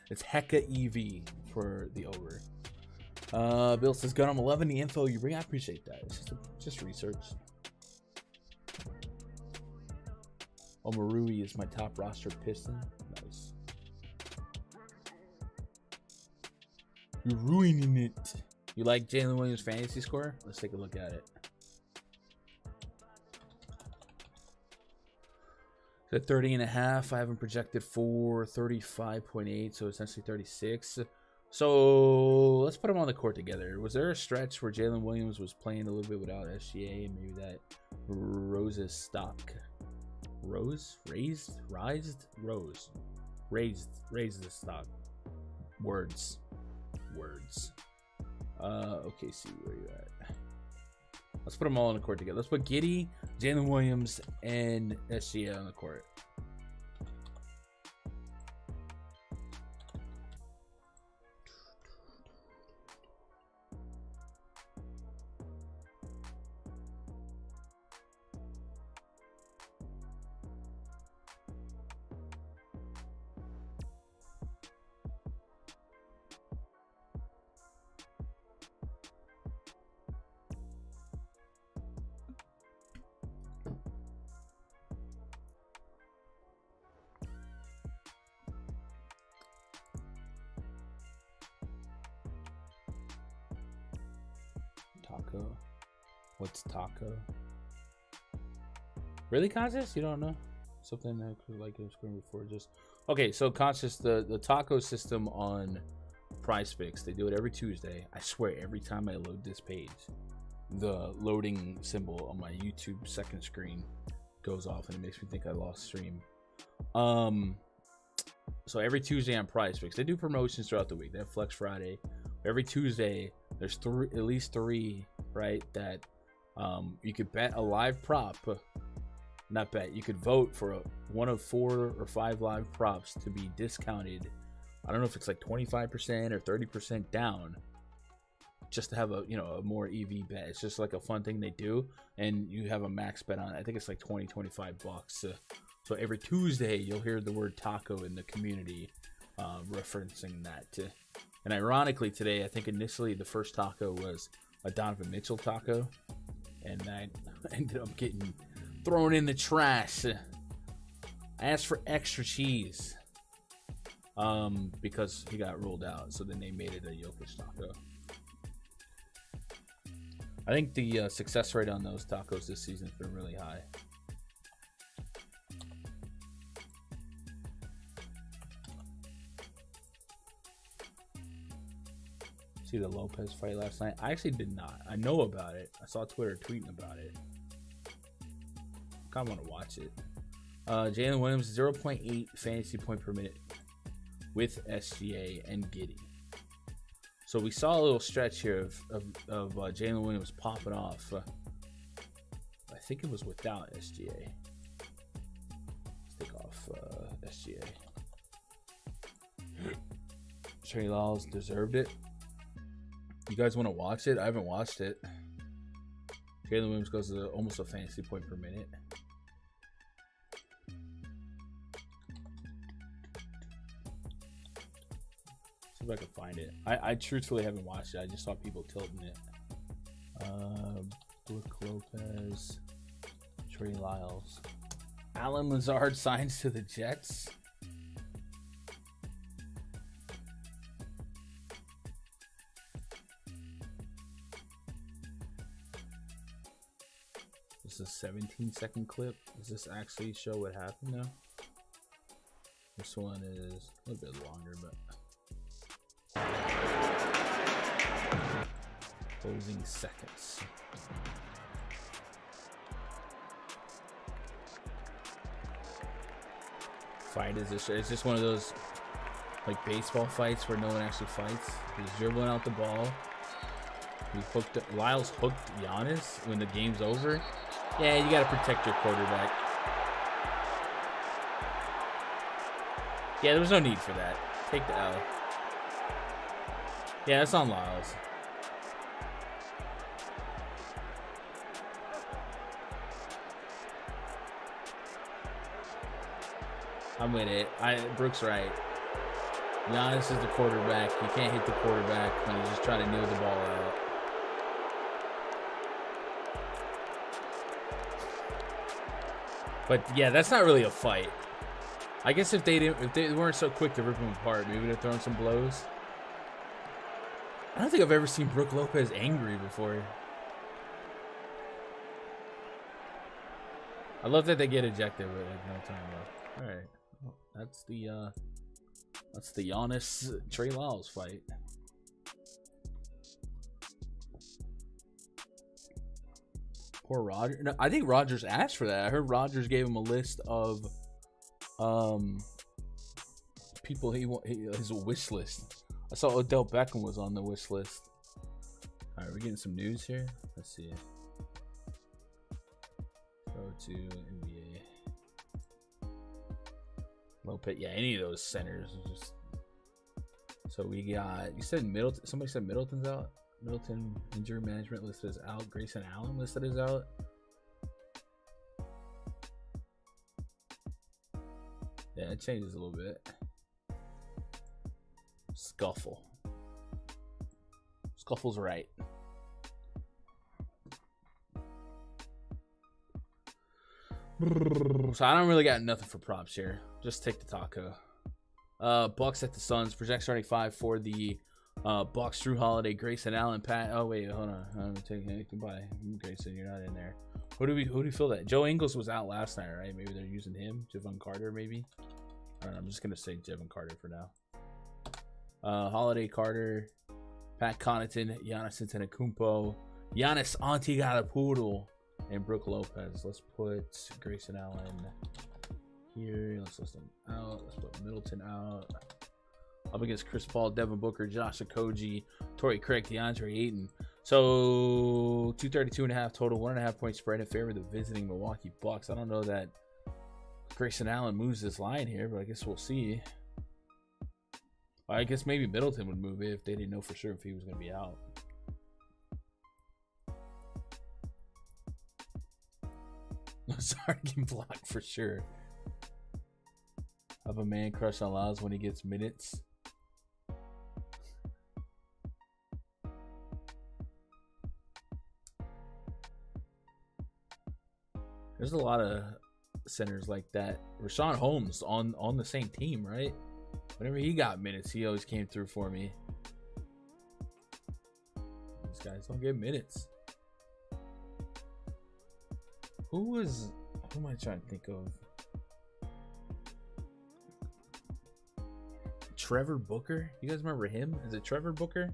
It's hecka EV for the over. Bill says, "Gun, I'm 11. The info you bring, I appreciate that. It's just research." Omarui is my top roster Piston. Nice. You're ruining it. You like Jalen Williams' fantasy score? Let's take a look at it. At 30 and a half, I have him projected for 35.8, so essentially 36. So let's put them on the court together. Was there a stretch where Jalen Williams was playing a little bit without SGA, and maybe that Rose's stock raised the stock? Words. Okay, see where you're at. Let's put them all on the court together. Let's put Giddey, Jalen Williams, and SGA on the court. What's taco? Really, Conscious? You don't know? Something that could like a screen before just... Okay, so Conscious, the taco system on PrizePicks, they do it every Tuesday. I swear, every time I load this page, the loading symbol on my YouTube second screen goes off, and it makes me think I lost stream. So every Tuesday on PrizePicks, they do promotions throughout the week. They have Flex Friday. Every Tuesday, there's at least three, right, that you could bet a live prop. Not bet. You could vote for one of 4 or 5 live props to be discounted. I don't know if it's like 25% or 30% down, just to have a a more EV bet. It's just like a fun thing they do, and you have a max bet on it. I think it's like 25 bucks. So every Tuesday you'll hear the word taco in the community, referencing that. And ironically today, I think initially the first taco was a Donovan Mitchell taco, and I ended up getting thrown in the trash. I asked for extra cheese because he got ruled out, so then they made it a Jokic taco. I think the success rate on those tacos this season has been really high. See the Lopez fight last night? I actually did not. I know about it. I saw Twitter tweeting about it. I kind of want to watch it. Jalen Williams, 0.8 fantasy point per minute with SGA and Giddey. So we saw a little stretch here of Jalen Williams popping off. I think it was without SGA. Let's take off SGA. Trey Lyles deserved it. You guys want to watch it? I haven't watched it. Jalen Williams goes to almost a fantasy point per minute. See if I can find it. I truthfully haven't watched it. I just saw people tilting it. Brook Lopez, Trey Lyles. Alan Lazard signs to the Jets. This is a 17-second clip. Does this actually show what happened now? This one is a little bit longer, but closing seconds. Fight is this? It's just one of those like baseball fights where no one actually fights. He's dribbling out the ball. He hooked. Lyles hooked Giannis when the game's over. Yeah, you gotta protect your quarterback. Yeah, there was no need for that. Take the L. Yeah, that's on Lyles. I'm with it. Brooks right. Giannis is the quarterback. You can't hit the quarterback when you just try to kneel the ball out. But yeah, that's not really a fight. I guess if they weren't so quick to rip him apart, maybe they're throwing some blows. I don't think I've ever seen Brook Lopez angry before. I love that they get ejected with no time left. All right, well, that's the Giannis Trey Lyles fight. Poor Roger. No, I think Rogers asked for that. I heard Rogers gave him a list of people his wish list. I saw Odell Beckham was on the wish list. All right, we're getting some news here. Let's see. Go to NBA. Lopez. Yeah, any of those centers. Just... So we got. You said Middleton. Somebody said Middleton's out. Middleton injury management listed as out. Grayson Allen listed as out. Yeah, it changes a little bit. Scuffle. Scuffle's right. So I don't really got nothing for props here. Just take the taco. Bucks at the Suns. Project starting 5 for the Bucks, Drew Holiday, Grayson Allen, Pat. Oh wait, hold on. I'm taking it. Goodbye, Grayson. You're not in there. Who do we feel that? Joe Ingles was out last night, right? Maybe they're using him. Javon Carter, maybe. I don't know. I'm just gonna say Javon Carter for now. Holiday, Carter, Pat Connaughton, Giannis Antetokounmpo, Giannis Antetokounmpo, and Brook Lopez. Let's put Grayson Allen here. Let's list them out. Let's put Middleton out. Up against Chris Paul, Devin Booker, Josh Okogie, Torrey Craig, DeAndre Ayton. So 232.5 total, 1.5 point spread in favor of the visiting Milwaukee Bucks. I don't know that Grayson Allen moves this line here, but I guess we'll see. I guess maybe Middleton would move it if they didn't know for sure if he was going to be out. Sorry, getting blocked for sure. Have a man crush on Lyles when he gets minutes. There's a lot of centers like that. Rashawn Holmes on the same team, right? Whenever he got minutes, he always came through for me. These guys don't get minutes. Who am I trying to think of? Trevor Booker? You guys remember him? Is it Trevor Booker?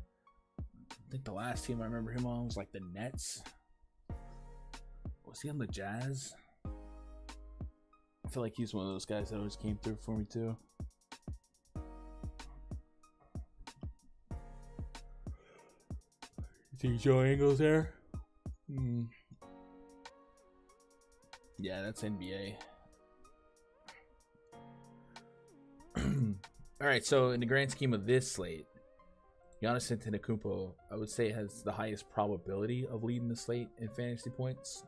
I think the last team I remember him on was like the Nets. Was he on the Jazz? I feel like he's one of those guys that always came through for me too. You see Joe Ingles there? Yeah, that's NBA. All right, so in the grand scheme of this slate, Giannis Antetokounmpo, I would say, has the highest probability of leading the slate in fantasy points.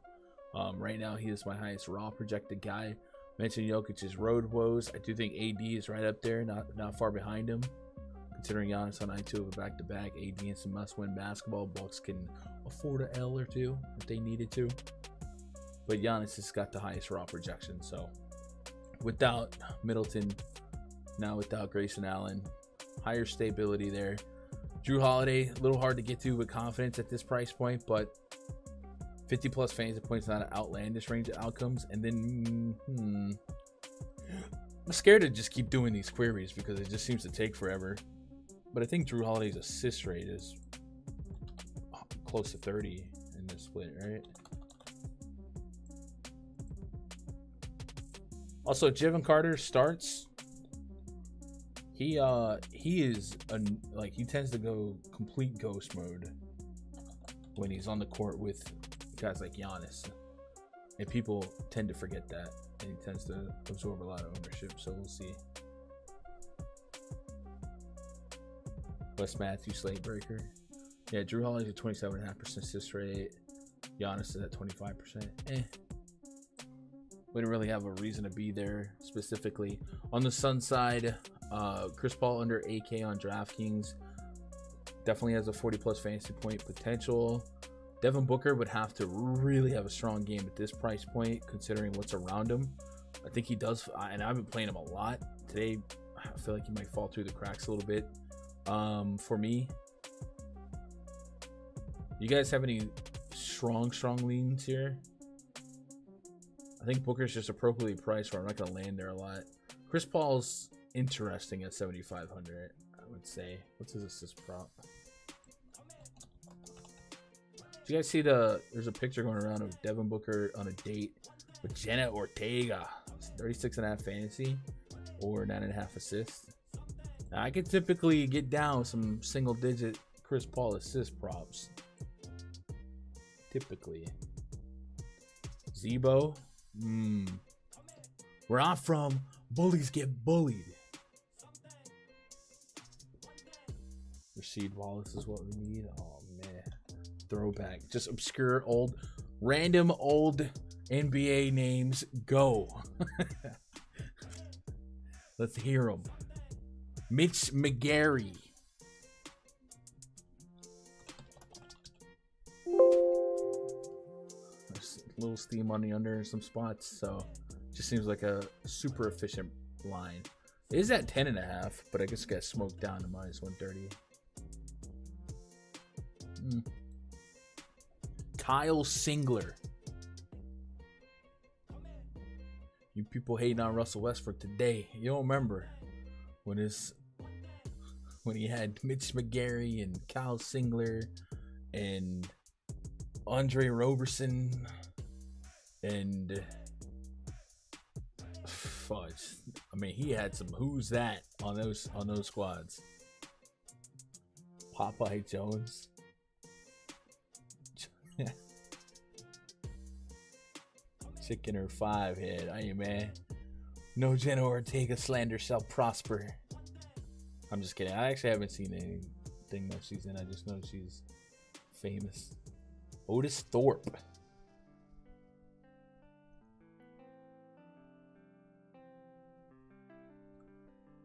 Right now, he is my highest raw projected guy. Mentioned Jokic's road woes. I do think AD is right up there, not far behind him. Considering Giannis on I2 of a back-to-back, AD in some must-win basketball, Bucks can afford an L or two if they needed to. But Giannis has got the highest raw projection. So without Middleton, now without Grayson Allen, higher stability there. Drew Holiday, a little hard to get to with confidence at this price point, but 50 plus fantasy points, not an outlandish range of outcomes. And then I'm scared to just keep doing these queries because it just seems to take forever. But I think Drew Holiday's assist rate is close to 30 in this split, right? Also, Javon Carter starts. He tends to go complete ghost mode when he's on the court with guys like Giannis, and people tend to forget that, and he tends to absorb a lot of ownership. So we'll see. Wes Matthews, slate breaker. Yeah, Drew Holiday's at 27.5% assist rate. Giannis is at 25%. We didn't really have a reason to be there specifically. On the Sun side, Chris Paul under 8K on DraftKings. Definitely has a 40 plus fantasy point potential. Devin Booker would have to really have a strong game at this price point, considering what's around him. I think he does, and I've been playing him a lot. Today, I feel like he might fall through the cracks a little bit. For me, you guys have any strong leans here? I think Booker's just appropriately priced where I'm not going to land there a lot. Chris Paul's interesting at 7,500, I would say. What's his assist prop? Do you guys see there's a picture going around of Devin Booker on a date with Jenna Ortega. It's 36.5 fantasy or 9.5 assists. Now, I could typically get down some single digit Chris Paul assist props. Typically. Zebo. Where I'm from, bullies get bullied. Rasheed Wallace is what we need. Oh man, throwback. Just obscure random old NBA names. Go. Let's hear them. Mitch McGarry. There's a little steam on the under in some spots, so just seems like a super efficient line. It is at 10.5, but I guess it got smoked down to minus 130. Kyle Singler. You people hating on Russell Westbrook today. You don't remember when he had Mitch McGary and Kyle Singler and Andre Roberson and fudge. I mean, he had some who's that on those squads. Popeye Jones. Chicken or 5 head. Hey man. No Jenna Ortega slander shall prosper. I'm just kidding. I actually haven't seen anything that she's in. I just know she's famous. Otis Thorpe.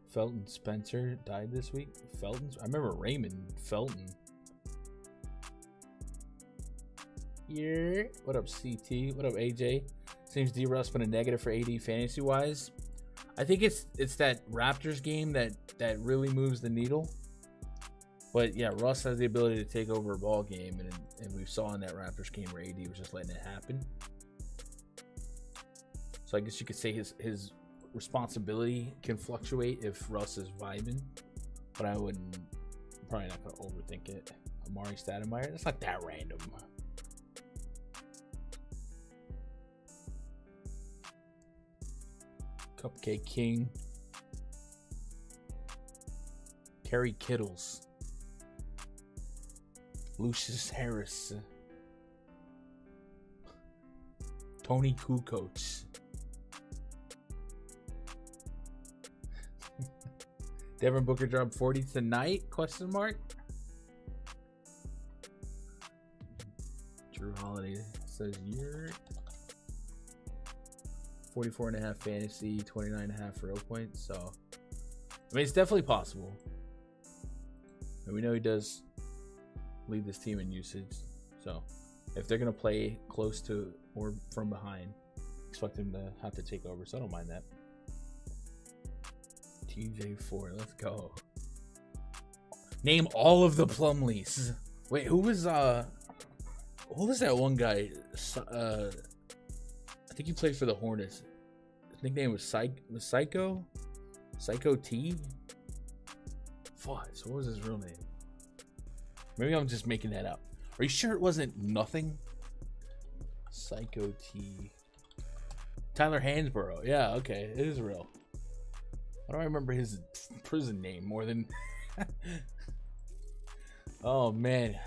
Felton Spencer died this week. Felton? I remember Raymond Felton. Yeah. What up, CT? What up, AJ? Seems D-Russ been a negative for AD fantasy-wise. I think it's that Raptors game that really moves the needle. But yeah, Russ has the ability to take over a ball game, and we saw in that Raptors game where AD was just letting it happen. So I guess you could say his responsibility can fluctuate if Russ is vibing, but I wouldn't. Probably not gonna overthink it. Amari Stoudemire, that's not that random. Cupcake King. Kerry Kittles. Lucius Harris. Tony Kukoc. Devin Booker dropped 40 tonight? Question mark. Drew Holiday says you're 44.5 fantasy, 29.5 real points. So, I mean, it's definitely possible. And we know he does lead this team in usage. So, if they're going to play close to or from behind, expect him to have to take over. So, I don't mind that. TJ4, let's go. Name all of the Plumleys. Wait, who was that one guy? I think he played for the Hornets. His nickname was Psycho T. Fuck, so what was his real name? Maybe I'm just making that up. Are you sure it wasn't nothing? Psycho T. Tyler Hansborough. Yeah, okay, it is real. I don't remember his prison name more than. Oh man.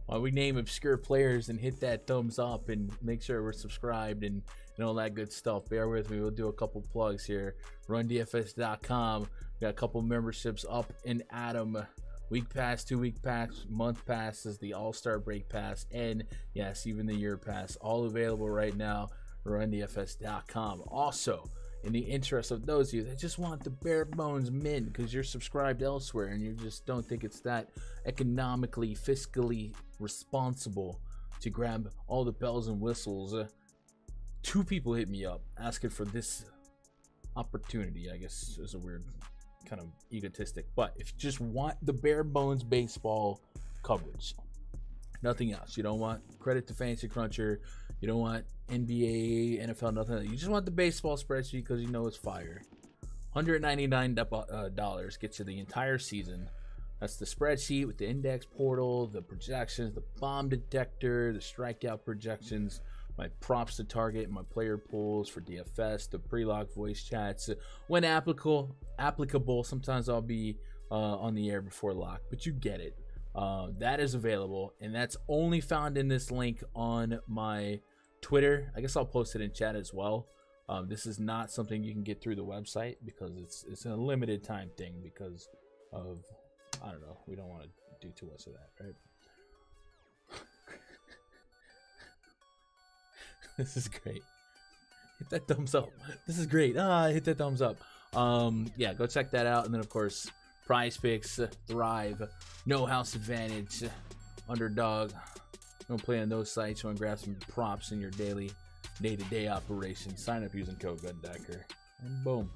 While we name obscure players and hit that thumbs up and make sure we're subscribed and all that good stuff, bear with me. We'll do a couple plugs here. RunDFS.com. We got a couple memberships up in Adam. Week pass, 2 week pass, month passes, the All-Star break pass, and yes, even the year pass. All available right now. RunDFS.com. Also, in the interest of those of you that just want the bare bones mint because you're subscribed elsewhere and you just don't think it's that economically, fiscally responsible to grab all the bells and whistles, 2 people hit me up asking for this opportunity. I guess is a weird kind of egotistic, but if you just want the bare bones baseball coverage, nothing else, you don't want credit to Fantasy Cruncher, you don't want NBA, NFL, nothing. You just want the baseball spreadsheet because you know it's fire. $199 gets you the entire season. That's the spreadsheet with the index portal, the projections, the bomb detector, the strikeout projections, my props to target, my player pools for DFS, the pre-lock voice chats. When applicable, sometimes I'll be on the air before lock, but you get it. That is available, and that's only found in this link on my Twitter. I guess I'll post it in chat as well. This is not something you can get through the website because it's a limited time thing because of, I don't know, we don't want to do too much of that, right? This is great. Hit that thumbs up. This is great. Hit that thumbs up. Yeah, go check that out. And then, of course, PrizePicks, Thrive, No House Advantage, Underdog. Don't play on those sites. You want to grab some props in your daily, day-to-day operation. Sign up using code GUNDECKER. And boom.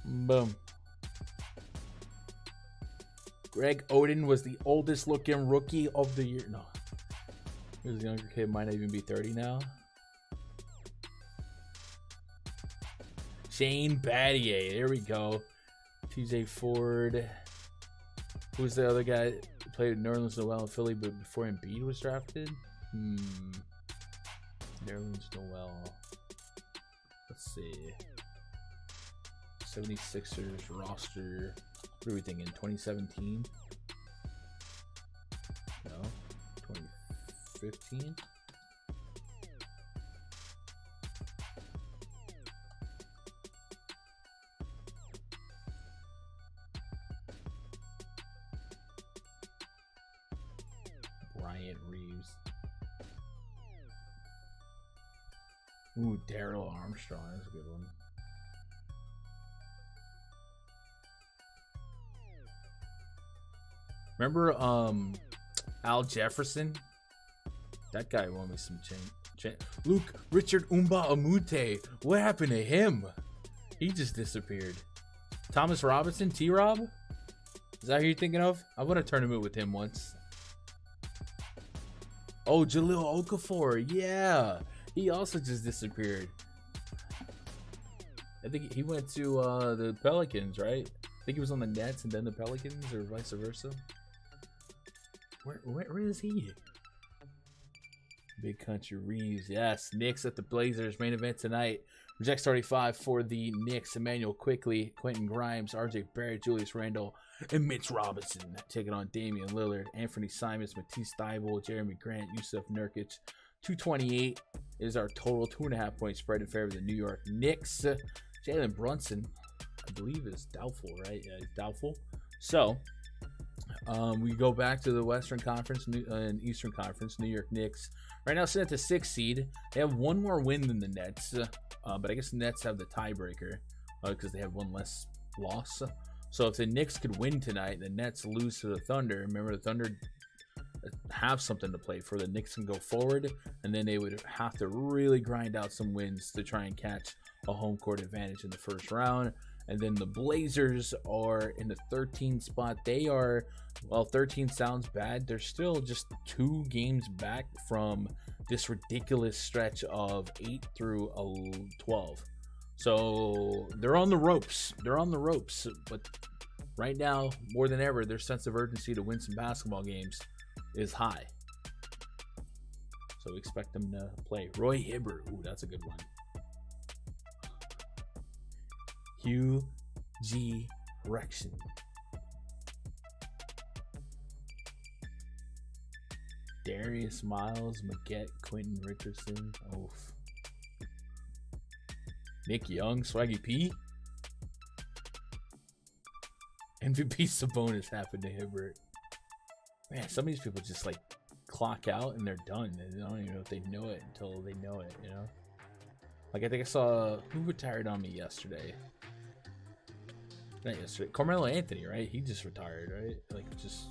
Boom. Greg Oden was the oldest looking rookie of the year. No. He was a younger kid. Might not even be 30 now. Shane Battier. There we go. TJ Ford. Who's the other guy who played Nerlens Noel in Philly but before Embiid was drafted? Nerlens Noel. Let's see. 76ers roster. What are we thinking? 2017? No. 2015? Bryant Reeves. Ooh, Darrell Armstrong. That's a good one. Remember Al Jefferson? That guy won me some change. Luke Richard Umba Amute. What happened to him? He just disappeared. Thomas Robinson, T-Rob? Is that who you're thinking of? I won a tournament with him once. Oh, Jahlil Okafor. Yeah. He also just disappeared. I think he went to the Pelicans, right? I think he was on the Nets and then the Pelicans, or vice versa. Where is he? Big Country Reeves. Yes, Knicks at the Blazers. Main event tonight. Rejects 35 for the Knicks. Emmanuel Quickley, Quentin Grimes, RJ Barrett, Julius Randle, and Mitch Robinson taking on Damian Lillard, Anthony Simons, Matisse Thybulle, Jeremy Grant, Yusuf Nurkic. 228 is our total. 2.5 point spread in favor of the New York Knicks. Jalen Brunson, I believe, is doubtful, right? Yeah, he's doubtful. So, we go back to the Western Conference and Eastern Conference. New York Knicks right now sitting at the 6th seed. They have one more win than the Nets, but I guess the Nets have the tiebreaker because they have one less loss. So if the Knicks could win tonight, the Nets lose to the Thunder. Remember, the Thunder have something to play for. The Knicks can go forward, and then they would have to really grind out some wins to try and catch a home court advantage in the first round. And then the Blazers are in the 13th spot. They are, well, 13 sounds bad. They're still just 2 games back from this ridiculous stretch of 8 through 12. So they're on the ropes. They're on the ropes. But right now, more than ever, their sense of urgency to win some basketball games is high. So we expect them to play. Roy Hibbert. Ooh, that's a good one. Hugh G. Rection. Darius Miles, Maquette, Quentin Richardson. Oof. Nick Young, Swaggy P. MVP Sabonis happened to Hibbert. Man, some of these people just like clock out and they're done. They don't even know if they know it until they know it, you know? Like, I think I saw who retired on me yesterday. Not yesterday. Carmelo Anthony, right? He just retired, right? Like, just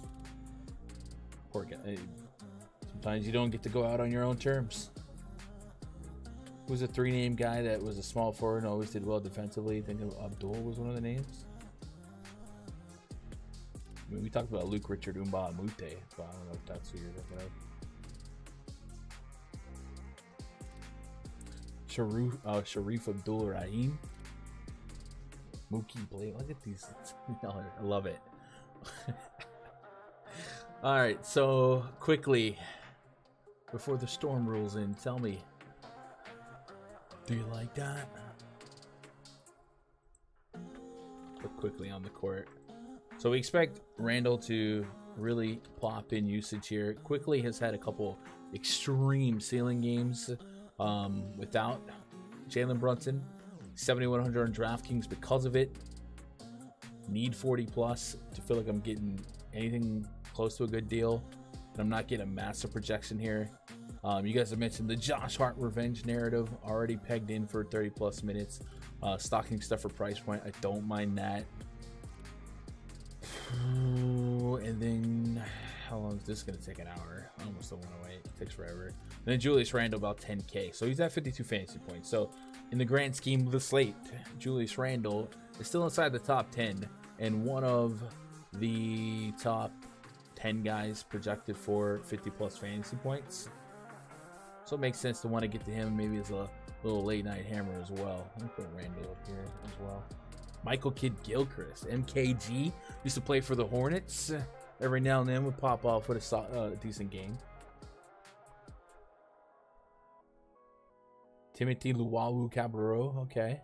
poor guy. Sometimes you don't get to go out on your own terms. Who's a 3-name guy that was a small forward and always did well defensively? I think Abdul was one of the names. I mean, we talked about Luke Richard Umba Amute, but I don't know if that's who you're looking at. Sharif Abdul Rahim. Mookie Blake. Look at these. I love it. All right, so quickly, before the storm rolls in, tell me, do you like that? Look quickly on the court. So we expect Randall to really plop in usage here. Quickly has had a couple extreme ceiling games without Jalen Brunson. 7,100 on DraftKings because of it. Need 40 plus to feel like I'm getting anything close to a good deal. And I'm not getting a massive projection here. You guys have mentioned the Josh Hart revenge narrative already pegged in for 30 plus minutes. Stocking stuff for price point. I don't mind that. And then how long is this going to take? An hour? I almost don't want to wait. It takes forever. And then Julius Randle about 10K. So he's at 52 fantasy points. So in the grand scheme of the slate, Julius Randle is still inside the top 10 and one of the top 10 guys projected for 50+ fantasy points. So it makes sense to want to get to him maybe as a little late night hammer as well. Let me put Randall up here as well. Michael Kidd-Gilchrist, MKG, used to play for the Hornets. Every now and then would pop off with a decent game. Timothy Luwawu Cabarro, okay.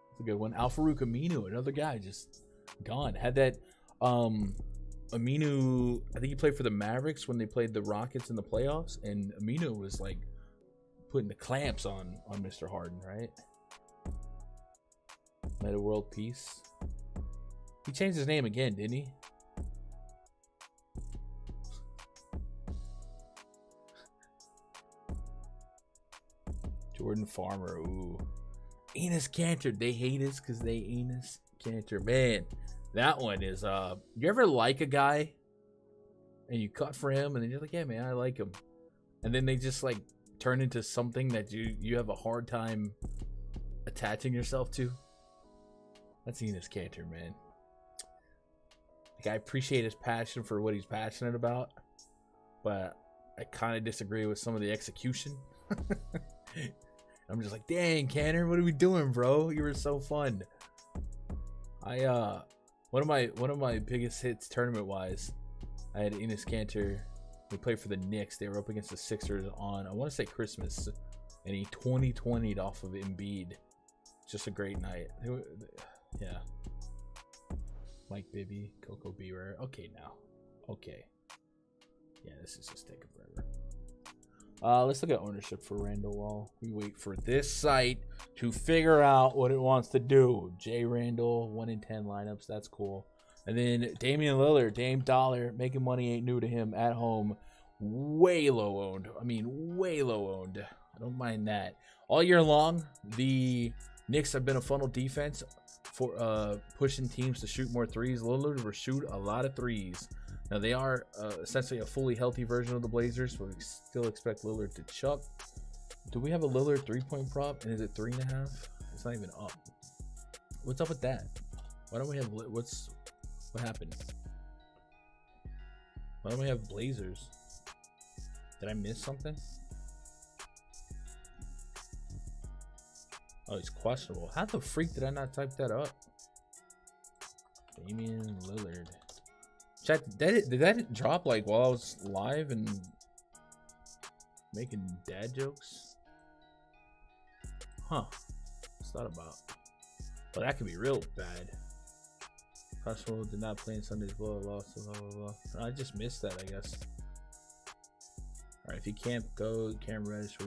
That's a good one. Al-Farouq Aminu, another guy just gone. Had that Aminu, I think he played for the Mavericks when they played the Rockets in the playoffs, and Aminu was like putting the clamps on Mr. Harden, right? Meta World Peace. He changed his name again, didn't he? Jordan Farmer, ooh. Enes Kanter, they hate us because they Enes Kanter. Man, that one is, you ever like a guy and you cut for him and then you're like, yeah, man, I like him. And then they just like turn into something that you have a hard time attaching yourself to? That's Enes Kanter, man. Like, I appreciate his passion for what he's passionate about, but I kind of disagree with some of the execution. I'm just like, dang, Kanter, what are we doing, bro? You were so fun. One of my biggest hits tournament wise, I had Enes Kanter. We played for the Knicks. They were up against the Sixers on, I want to say, Christmas, and he 20-20'd off of Embiid. Just a great night. Yeah. Mike Bibby, Coco Beaver. Okay, now. Okay. Yeah, this is just taking forever. Let's look at ownership for Randall while we wait for this site to figure out what it wants to do. Jay Randall, 1 in 10 lineups. That's cool. And then Damian Lillard, Dame Dollar, making money ain't new to him at home. Way low owned. I mean, way low owned. I don't mind that. All year long, the Knicks have been a funnel defense for pushing teams to shoot more threes. Lillard will shoot a lot of threes. Now, they are essentially a fully healthy version of the Blazers, but we still expect Lillard to chuck. Do we have a Lillard 3-point prop? And is it 3.5? It's not even up. What's up with that? Why don't we have... What happened? Why don't we have Blazers? Did I miss something? Oh, he's questionable. How the freak did I not type that up? Damian Lillard. Chat, did that drop like while I was live and making dad jokes? Huh. What's that about? Well, that could be real bad. Questionable, did not play in Sunday's blah, blah, blah, blah, blah. I just missed that, I guess. Alright, if you can't go, Cam Reddish.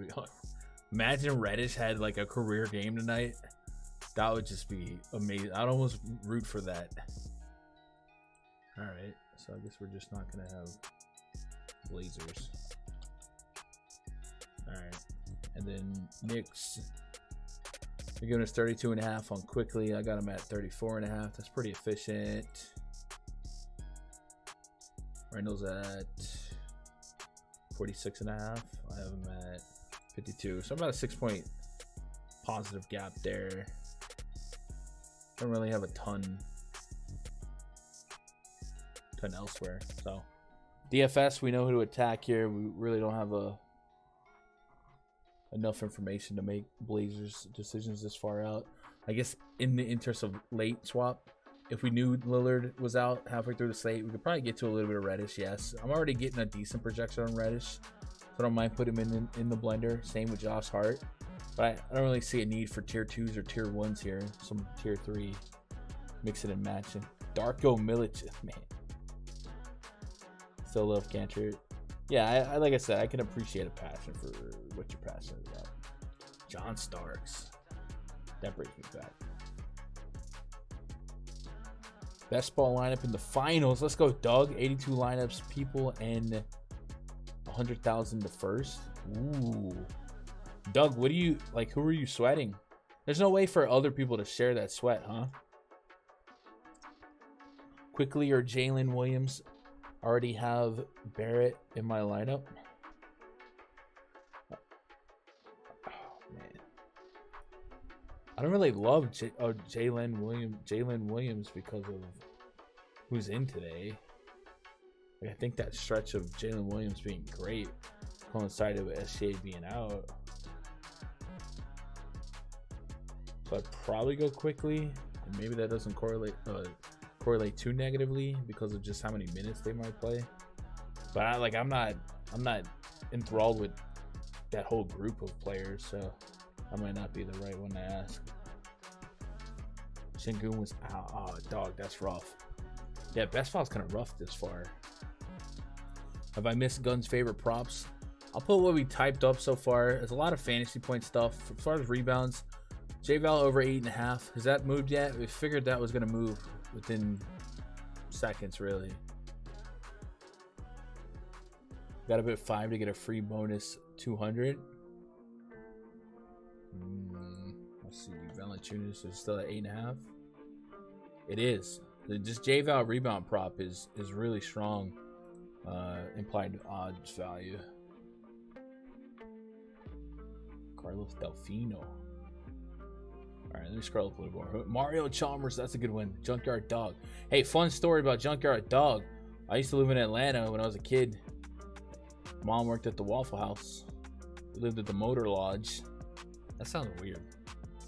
Imagine Reddish had like a career game tonight. That would just be amazing. I'd almost root for that. Alright, so I guess we're just not going to have Blazers. Alright, and then Knicks. They're giving us 32.5 on Quickly. I got them at 34.5. That's pretty efficient. Randall's at 46.5. I have him at 52. So about a 6-point positive gap there. Don't really have a ton elsewhere. So DFS, we know who to attack here. We really don't have enough information to make Blazers decisions this far out. I guess in the interest of late swap, if we knew Lillard was out halfway through the slate, we could probably get to a little bit of Reddish. Yes, I'm already getting a decent projection on Reddish, so I don't mind putting him in the blender. Same with Josh Hart, but I don't really see a need for tier 2s or tier 1s here. Some tier 3, mix it and match it. Darko Milicic, man. Still love Kanter. Yeah, I like I said, I can appreciate a passion for what you're passionate about. John Starks. That brings me back. Best ball lineup in the finals. Let's go, Doug. 82 lineups, people, and 100,000 to first. Ooh. Doug, what do you, like, who are you sweating? There's no way for other people to share that sweat, huh? Quickly or Jalen Williams. Already have Barrett in my lineup. Oh, man. I don't really love Jalen Williams because of who's in today. I think that stretch of Jalen Williams being great coincided with SGA being out. So I'd probably go quickly. And maybe that doesn't correlate too negatively because of just how many minutes they might play. But I'm not enthralled with that whole group of players, so that might not be the right one to ask. Sengun was out. Oh, dog, that's rough. Yeah, best file's kind of rough this far. Have I missed Gun's favorite props? I'll put what we typed up so far. There's a lot of fantasy point stuff. As far as rebounds, J-Val over 8.5. Has that moved yet? We figured that was going to move within seconds, really. Got to bet 5 to get a free bonus 200. Let's see. Valanciunas is still at 8.5. It is. Just J-Val rebound prop is really strong. Implied odds value. Carlos Delfino. All right, let me scroll up a little more. Mario Chalmers, that's a good one. Junkyard Dog. Hey, fun story about Junkyard Dog. I used to live in Atlanta when I was a kid. Mom worked at the Waffle House. We lived at the Motor Lodge. That sounds weird.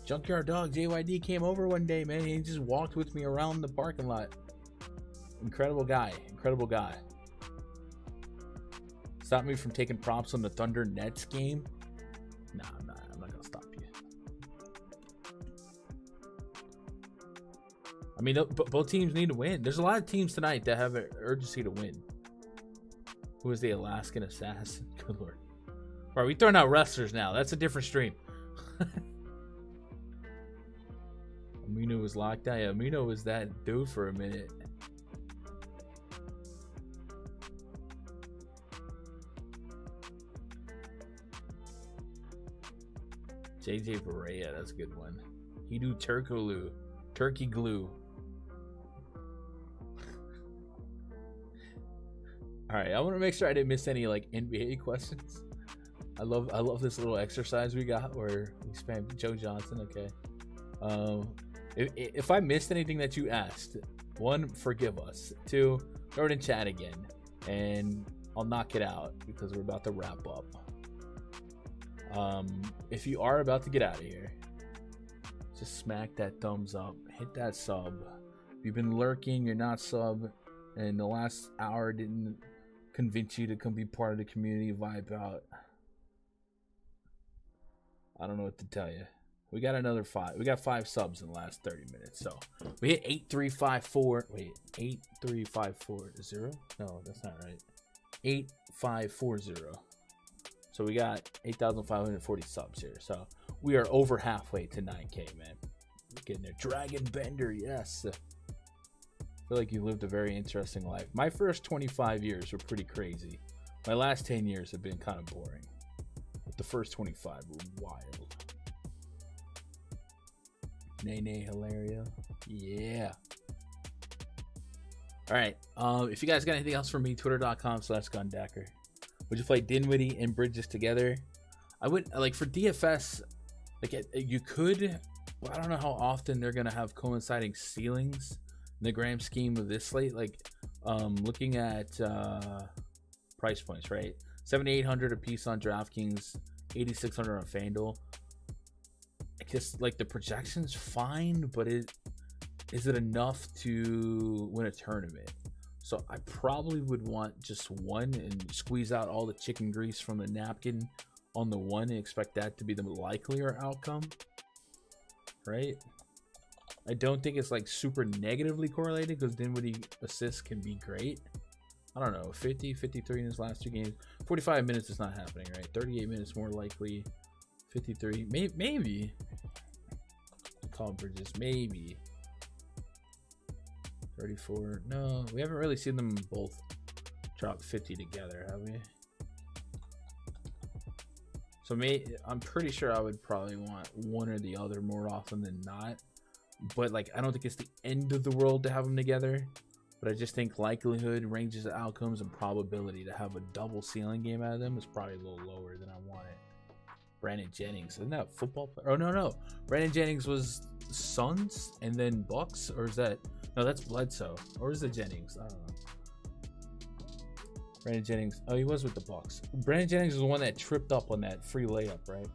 Junkyard Dog, JYD came over one day, man. He just walked with me around the parking lot. Incredible guy. Incredible guy. Stop me from taking props on the Thunder Nets game. Nah, I'm not going to stop you. I mean, both teams need to win. There's a lot of teams tonight that have an urgency to win. Who is the Alaskan Assassin? Good lord. All right, we throwing out wrestlers now. That's a different stream. Amino was locked down. Yeah, Amino was that dude for a minute. JJ Barea, that's a good one. Hidu Turkey Glue. All right, I want to make sure I didn't miss any like NBA questions. I love this little exercise we got where we spam Joe Johnson. Okay. If I missed anything that you asked, 1, forgive us. 2, throw it in chat again, and I'll knock it out because we're about to wrap up. If you are about to get out of here, just smack that thumbs up, hit that sub. If you've been lurking, you're not sub, and the last hour didn't convince you to come be part of the community, vibe out. I don't know what to tell you. We got another 5. We got 5 subs in the last 30 minutes. So we hit 8354. Wait, 83540? No, that's not right. 8540. So we got 8,540 subs here. So we are over halfway to 9K, man. We're getting there. Dragon Bender, yes. I feel like you lived a very interesting life. My first 25 years were pretty crazy. My last 10 years have been kind of boring. But the first 25 were wild. Nene Hilario. Yeah. All right. If you guys got anything else for me, twitter.com/Gundacker. Would you play Dinwiddie and Bridges together? I would, like, for DFS, like, you could. Well, I don't know how often they're gonna have coinciding ceilings in the grand scheme of this slate. Like, looking at price points, right? 7,800 a piece on DraftKings, 8,600 on FanDuel. I guess like the projection's fine, but is it enough to win a tournament? So I probably would want just one and squeeze out all the chicken grease from the napkin on the one and expect that to be the likelier outcome, right? I don't think it's like super negatively correlated because Dinwiddie assists can be great. I don't know, 50, 53 in his last 2 games. 45 minutes is not happening, right? 38 minutes more likely. 53, maybe. Call Bridges, maybe. 34, no. We haven't really seen them both drop 50 together, have we? So I'm pretty sure I would probably want one or the other more often than not. But like, I don't think it's the end of the world to have them together. But I just think likelihood, ranges of outcomes, and probability to have a double ceiling game out of them is probably a little lower than I wanted. Brandon Jennings, isn't that a football player? Oh no, Brandon Jennings was Suns and then Bucks, or is that No, that's Bledsoe. Or is it Jennings? I don't know. Brandon Jennings. Oh, he was with the Bucks. Brandon Jennings is the one that tripped up on that free layup, right?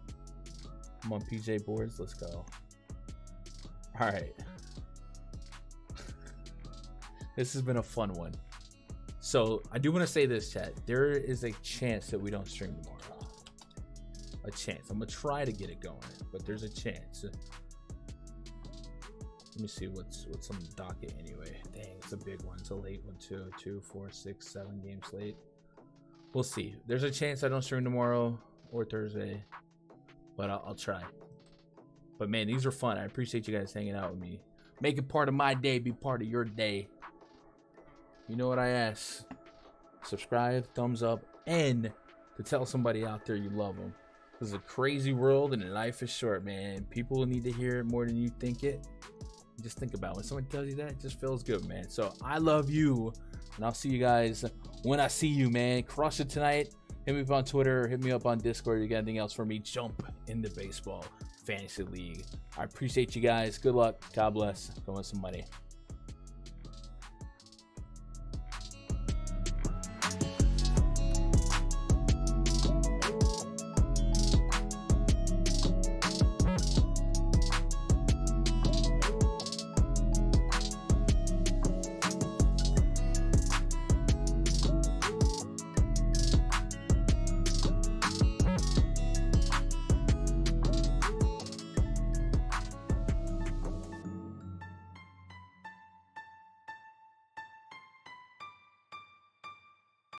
I'm on PJ boards. Let's go. All right. This has been a fun one. So I do want to say this, chat. There is a chance that we don't stream tomorrow. A chance. I'm gonna try to get it going, but there's a chance. Let me see what's on the docket anyway. Dang, it's a big one. It's a late one too. 2, 4, 6, 7 games late. We'll see. There's a chance I don't stream tomorrow or Thursday, but I'll try. But man, these are fun. I appreciate you guys hanging out with me. Make it part of my day. Be part of your day. You know what I ask? Subscribe, thumbs up, and to tell somebody out there you love them. This is a crazy world and life is short, man. People need to hear it more than you think it. Just think about it. When somebody tells you that, it just feels good, man. So I love you, and I'll see you guys when I see you, man. Crush it tonight. Hit me up on Twitter. Hit me up on Discord. If you got anything else for me, jump in the baseball fantasy league. I appreciate you guys. Good luck. God bless. Go win some money.